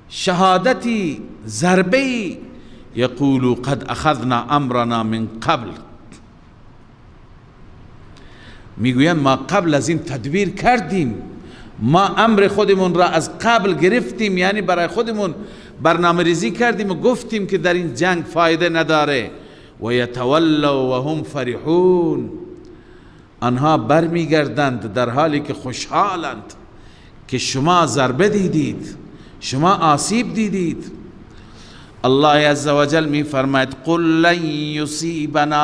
شهادتی، ضربه‌ای. یقولوا قد اخذنا امرنا من قبل، میگویند ما قبل از این تدبیر کردیم، ما امر خودمون را از قبل گرفتیم، یعنی برای خودمون برنامه ریزی کردیم و گفتیم که در این جنگ فایده نداره. و یتولوا و هم فرحون، آنها برمیگردند در حالی که خوشحالند که شما ضربه دیدید، شما آسیب دیدید. الله عزوجل می فرماید قل لن یصیبنا،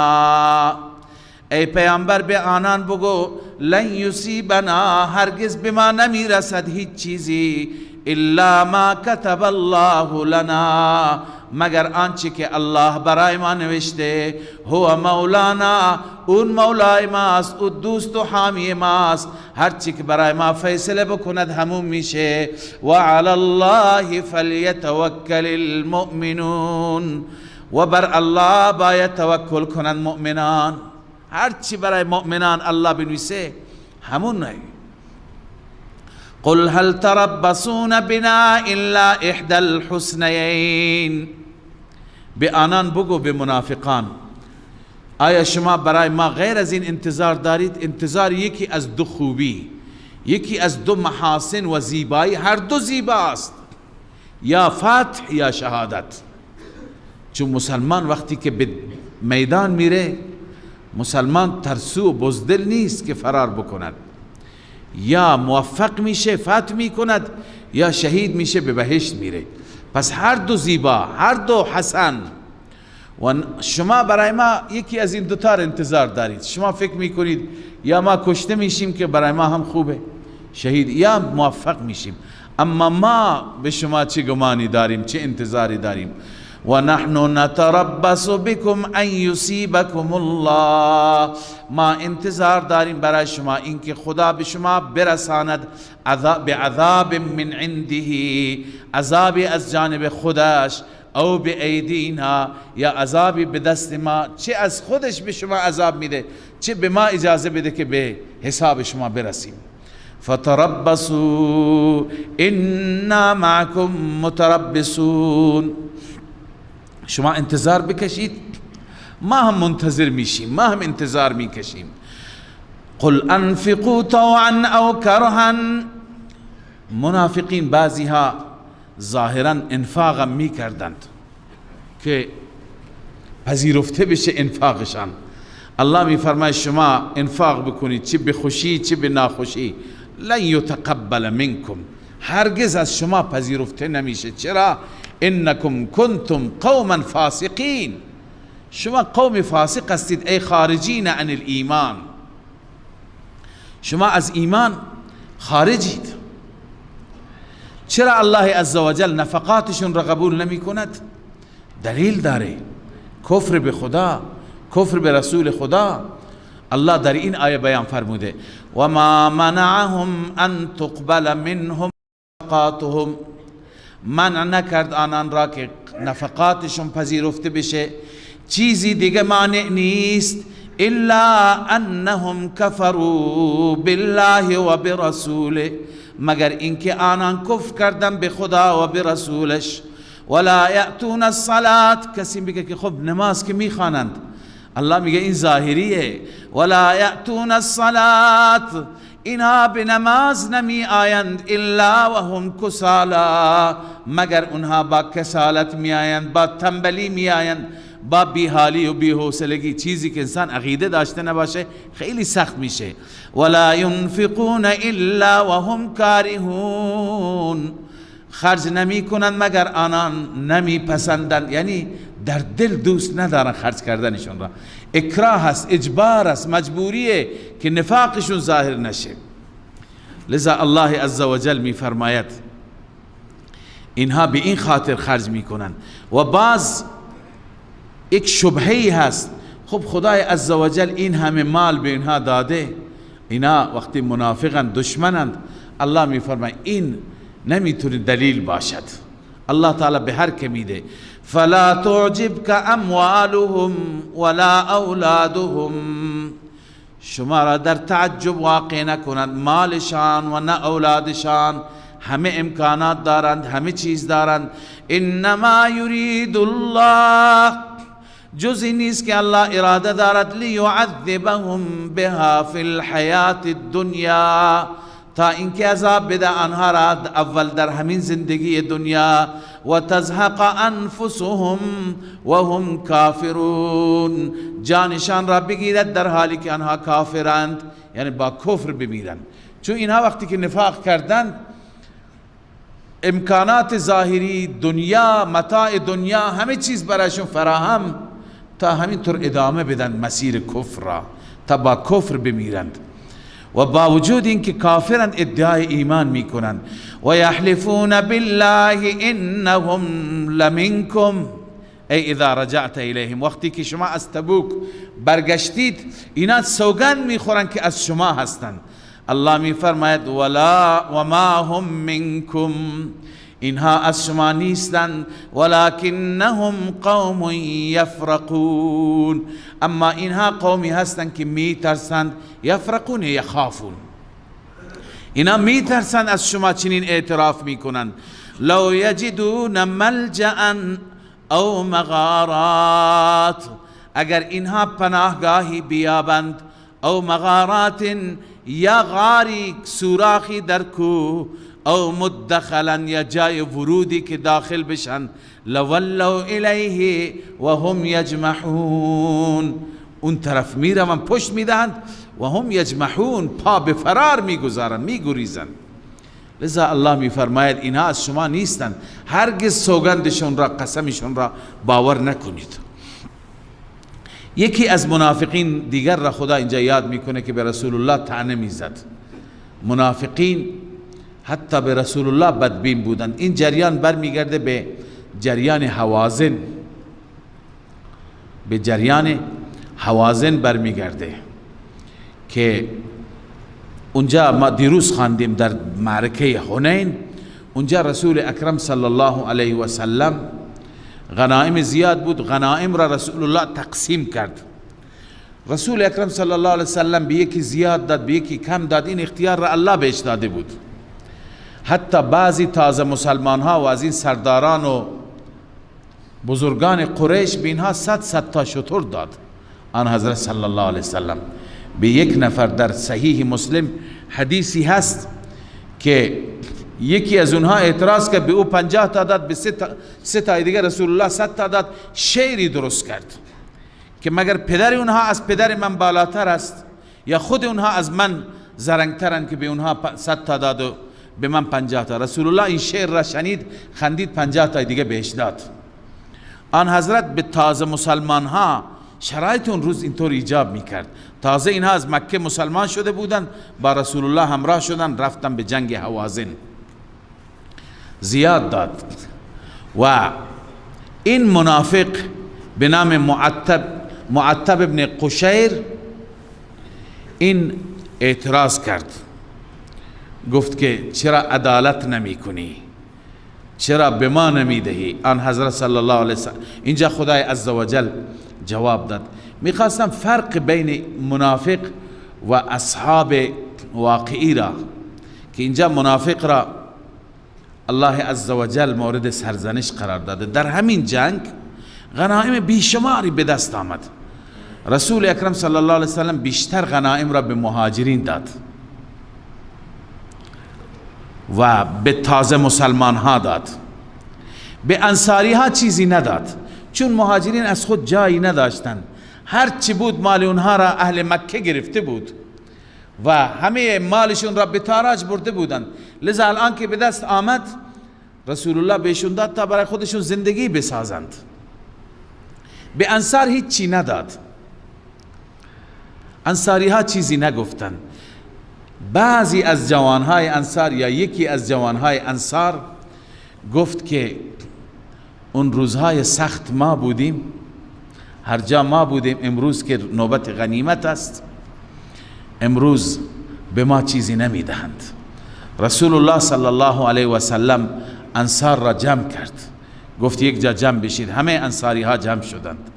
ای پیامبر به آنان بگو لن یصیبنا، هرگز به ما نمی رسد هیچ چیزی، الا ما کتب الله لنا، مگر آنچه که الله برای ما نوشته، هو مولانا، اون مولای ماست، اون دوست و حامی ماست، هرچی که برای ما فیصله بکند همون میشه. و علی الله فلیتوکل المؤمنون، و بر الله باید توکل کنند مؤمنان، هرچی برای مؤمنان الله بنویسه همون نه. قل هل تربصون بنا الا احدى الحسنيين، به آنان بگو، به منافقان، آیا شما برای ما غیر از این انتظار دارید؟ انتظار یکی از دو خوبی، یکی از دو محاسن و زیبایی، هر دو زیباست، یا فتح یا شهادت. چون مسلمان وقتی که به میدان میره، مسلمان ترسو و بزدل نیست که فرار بکند، یا موفق میشه فتح میکند، یا شهید میشه به بهشت میره. پس هر دو زیبا، هر دو حسن. و شما برای ما یکی از این دوتا را انتظار دارید. شما فکر میکنید یا ما کشته میشیم که برای ما هم خوبه، شهید، یا موفق میشیم. اما ما به شما چه گمانی داریم، چه انتظاری داریم؟ و نحن نتربص بكم ان یصیبکم الله، ما انتظار داریم برای شما اینکه خدا به شما برساند بعذاب من عنده، عذابی از جانب خودش، او به ایدینا، یا عذابی به دست ما، چه از خودش به شما عذاب میده، چه به ما اجازه بده که به حساب شما برسیم. فتربصوا انا معكم متربصون، شما انتظار بکشید، ما هم منتظر میشیم، ما هم انتظار میکشیم. قل انفقوا طوعا او کرها، منافقین بعضی ها ظاهرا انفاق میکردند که پذیرفته بشه انفاقشان. الله میفرماید شما انفاق بکنید، چه به خوشی چه به ناخوشی، لن یتقبل منکم، هرگز از شما پذیرفته نمیشه. چرا؟ انکم کنتم قوما فاسقین، شما قوم فاسق هستید، ای خارجین عن الایمان، شما از ایمان خارجید. چرا الله عزوجل نفقاتشون را قبول نمی کند؟ دلیل داره، کفر به خدا، کفر به رسول خدا. الله در این آیه بیان فرموده و ما منعهم ان تقبل منهم نفقاتهم، منع نکرد آنان را که نفقاتشون پذیرفته بشه، چیزی دیگه مانع نیست، الا انهم کفروا بالله و برسوله، مگر اینکه آنان کفر کردن به خدا و به رسولش. ولا یأتون الصلاة، کسی میگه که خب نماز که میخوانند، الله میگه این ظاهریه. ولا یأتون الصلاة، اینها به نماز نمی آیند، الا و هم کسالا، مگر اونها با کسالت می آیند، با تنبلی می آیند، با بیحالی و بی‌حوصلگی. چیزی که انسان عقیده داشته نباشه خیلی سخت میشه. ولا ينفقون الا وهم کارهون، خرج نمی کنند مگر آنان نمی پسندند، یعنی در دل دوست ندارن خرج کردنشون را، اکراه است، اجبار است، مجبوریه که نفاقشون ظاهر نشه. لذا الله عزوجل می فرماید اینها به این خاطر خرج می کنند. و بعض یک شبهی هست، خب خدای عزوجل این همه مال به اینها داده، اینا وقتی منافقند، دشمنند، الله می فرماید این نمیتونه دلیل باشد. الله تعالی به هر که میده، فلا تعجبك اموالهم ولا اولادهم، شما را در تعجب واقع نکنند مالشان و نه اولادشان، همه امکانات دارند، همه چیز دارند. انما یرید الله، جز این نیست که الله اراده دارد لیعذبهم بها فی الحیات الدنیا، تا اینکه عذاب بده آنها را اول در همین زندگی دنیا، و تزهق انفسهم وهم کافرون، جانشان را بگیرد در حالی که آنها کافرند، یعنی با کفر بمیرند. چون اینها وقتی که نفاق کردند امکانات ظاهری، دنیا، متاع دنیا، همه چیز برایشون فراهم، تا همینطور ادامه بدن مسیر کفر را، تا با کفر بمیرند. و با وجود اینکه کافرند ادعای ایمان میکنند. و یحلفون بالله انهم لمنکم، ای اذا رجعت الیهم، وقتی که شما از تبوک برگشتید اینا سوگند میخورند که از شما هستند. الله میفرماید ولا وما هم منکم، اینها از شما نیستند، ولکنهم قوم یفرقون، اما اینها قومی هستند که میترسند. یفرقون یخافون، اینا میترسند از شما، چنین اعتراف میکنند. لو یجدون ملجأ او مغارات، اگر اینها پناهگاهی بیابند، او مغارات، یا غاری سوراخی در کوه، او مدخلا، یا جای ورودی که داخل بشن، لولوا الیه و هم یجمحون، اون طرف میروند پشت میدهند، و هم یجمحون، پا به فرار میگذارند، میگریزند. لذا الله میفرماید اینها از شما نیستند، هرگز سوگندشون را، قسمشون را باور نکنید. یکی از منافقین دیگر را خدا اینجا یاد میکنه که به رسول الله طعنه میزد. منافقین حتی به رسول الله بدبین بودند. این جریان برمیگرده به جریان حوازن، به جریان حوازن برمیگرده که اونجا ما دیروز خواندیم در معرکه حنین، اونجا رسول اکرم صلی الله علیه و سلم، غنایم زیاد بود، غنایم را رسول الله تقسیم کرد. رسول اکرم صلی الله علیه و سلم به یکی زیاد داد، به یکی کم داد، این اختیار را الله بهش داده بود. حتی بعضی تازه مسلمان ها و از این سرداران و بزرگان قریش به اینها 100 تا شتر داد. آن حضرت صلی الله علیه و سلم به یک نفر، در صحیح مسلم حدیثی هست که یکی از اونها اعتراض کرد، به او 50 تا داد، به 3 تا دیگه رسول الله 100 تا داد. شعری درست کرد که مگر پدر اونها از پدر من بالاتر است، یا خود اونها از من زرنگترن که به اونها 100 تا داد و به من 50 تا. رسول الله این شعر را شنید، خندید، 50 تا دیگه بهش داد. آن حضرت به تازه مسلمان ها شرایط اون روز اینطور ایجاب میکرد. تازه اینها از مکه مسلمان شده بودن، با رسول الله همراه شدن، رفتن به جنگ حوازن، زیاد داد. و این منافق به نام معتب ابن قشیر این اعتراض کرد، گفت که چرا عدالت نمی کنی، چرا به ما نمی دهی؟ آن حضرت صلی الله علیه وسلم، اینجا خدای عزوجل جواب داد. میخواستم فرق بین منافق و اصحاب واقعی را، که اینجا منافق را الله عزوجل مورد سرزنش قرار داده. در همین جنگ غنایم بیشماری به دست آمد. رسول اکرم صلی الله علیه وسلم بیشتر غنایم را به مهاجرین داد و به تازه مسلمان ها داد، به انصاری ها چیزی نداد، چون مهاجرین از خود جایی نداشتند. هر چی بود مال اونها را اهل مکه گرفته بود و همه مالشون را به تاراج برده بودند. لذا الان که به دست آمد رسول الله بهشون داد تا برای خودشون زندگی بسازند. به انصار هیچ چی نداد، انصاری ها چیزی نگفتند. بعضی از جوانهای انصار یا یکی از جوانهای انصار گفت که اون روزهای سخت ما بودیم، هر جا ما بودیم، امروز که نوبت غنیمت است، امروز به ما چیزی نمیدهند. رسول الله صلی الله علیه و سلم انصار را جمع کرد، گفت یک جا جمع بشید. همه انصاری ها جمع شدند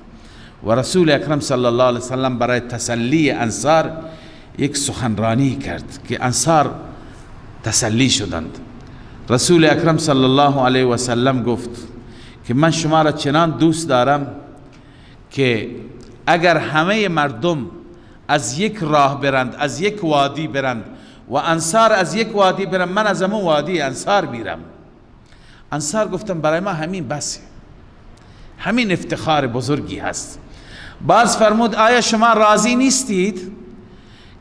و رسول اکرم صلی الله علیه و سلم برای تسلی انصار یک سخنرانی کرد که انصار تسلی شدند. رسول اکرم صلی الله علیه و سلم گفت که من شما را چنان دوست دارم که اگر همه مردم از یک راه برند، از یک وادی برند و انصار از یک وادی برند، من از همون وادی انصار میرم. انصار گفتم برای ما همین بسه، همین افتخار بزرگی هست. باز فرمود آیا شما راضی نیستید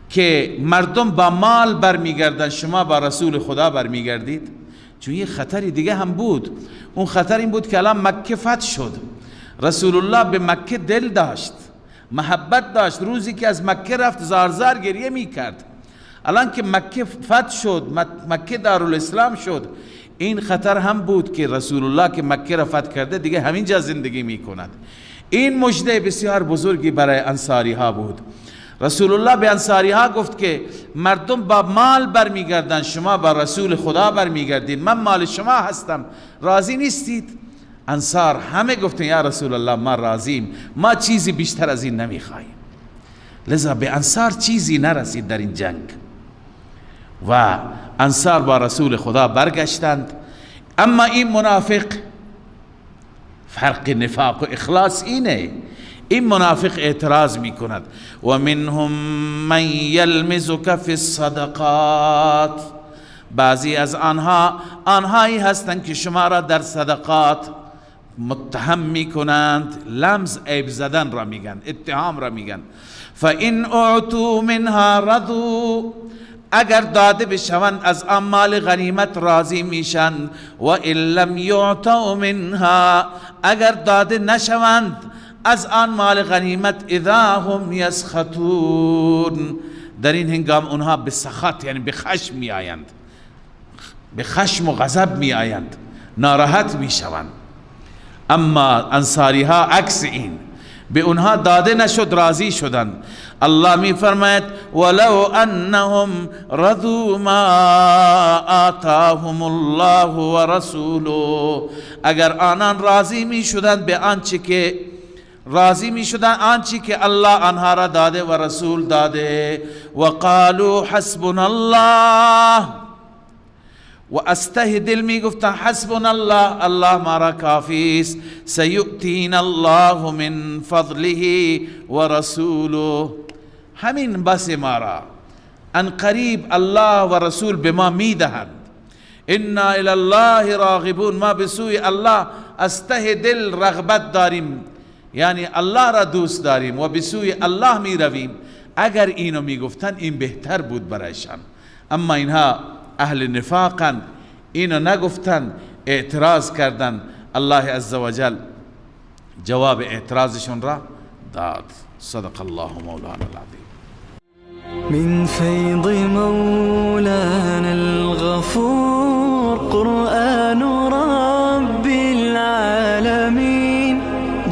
که مردم با مال برمیگردن، شما با رسول خدا برمیگردید؟ چون یه خطری دیگه هم بود. اون خطر این بود که الان مکه فتح شد، رسول الله به مکه دل داشت، محبت داشت، روزی که از مکه رفت زار زار گریه میکرد. الان که مکه فتح شد، مکه دارالاسلام شد، این خطر هم بود که رسول الله که مکه را فتح کرده دیگه همینجا زندگی میکند. این مژده بسیار بزرگی برای انصاری ها بود. رسول الله به انصاری ها گفت که مردم با مال برمیگردن، شما با رسول خدا برمیگردید، من مال شما هستم، راضی نیستید؟ انصار همه گفتن یا رسول الله ما راضیم، ما چیزی بیشتر از این نمیخواهیم. لذا به انصار چیزی نرسید در این جنگ و انصار با رسول خدا برگشتند. اما این منافق، فرق نفاق و اخلاص اینه، این منافق اعتراض میکند و منهم من یلمزک فی الصدقات، بعضی از آنهایی هستند که شما را در صدقات متهم میکنند. لمز عیب زدن را میگن، اتهام را میگن. فان اعطوا منها رضوا، اگر داده بشوند از آن مال غنیمت راضی میشن. و ان لم یعطوا منها، اگر داده نشوند از آن مال غنیمت، اذا هم یسخطون، در این هنگام اونها به سخط یعنی به خشم می آیند، به خشم و غضب می آیند، ناراحت می شوند. اما انصاری ها عکس این، به اونها داده نشد راضی شدند. الله می فرماید ولو انهم رضوا ما آتاهم الله و رسوله، اگر آنان راضی می شدند به آنچه که الله آنها را داده و رسول داده. و قالوا حسبنا الله، و استه دل می گفتن حسبنا الله، الله ما را کافی است. سیؤتینا الله من فضله و رسوله، همین بس ما را ان قریب الله و رسول به ما می دهند. انا الی الله راغبون، ما به سوی الله از ته دل رغبت داریم، یعنی الله را دوست داریم و به سوی الله می رویم. اگر اینو می گفتن این بهتر بود برایشان، اما اینها اهل نفاقند، اینو نگفتن، اعتراض کردن. الله عزوجل جواب اعتراضشون را داد. صدق الله مولانا العظیم. من فيض مولانا الغفور قرآن رب العالمين،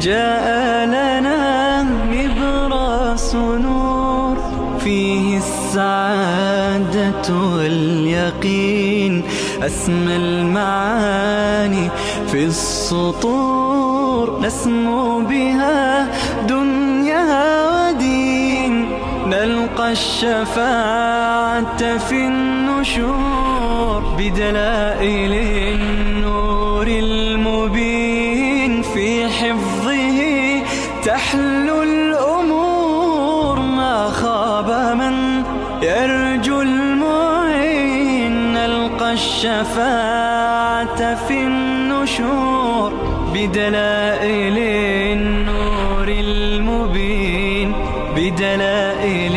جاء لنا نبراس نور فيه السعادة واليقين، أسمى المعاني في السطور، نسمو بها دنيا ودين، نلقى الشفاعة في النشور بدلائل النور المبين، في حفظه تحلو الأمور، ما خاب من يرجو المعين، نلقى الشفاعة في النشور بدلائل النور المبين، بدلائل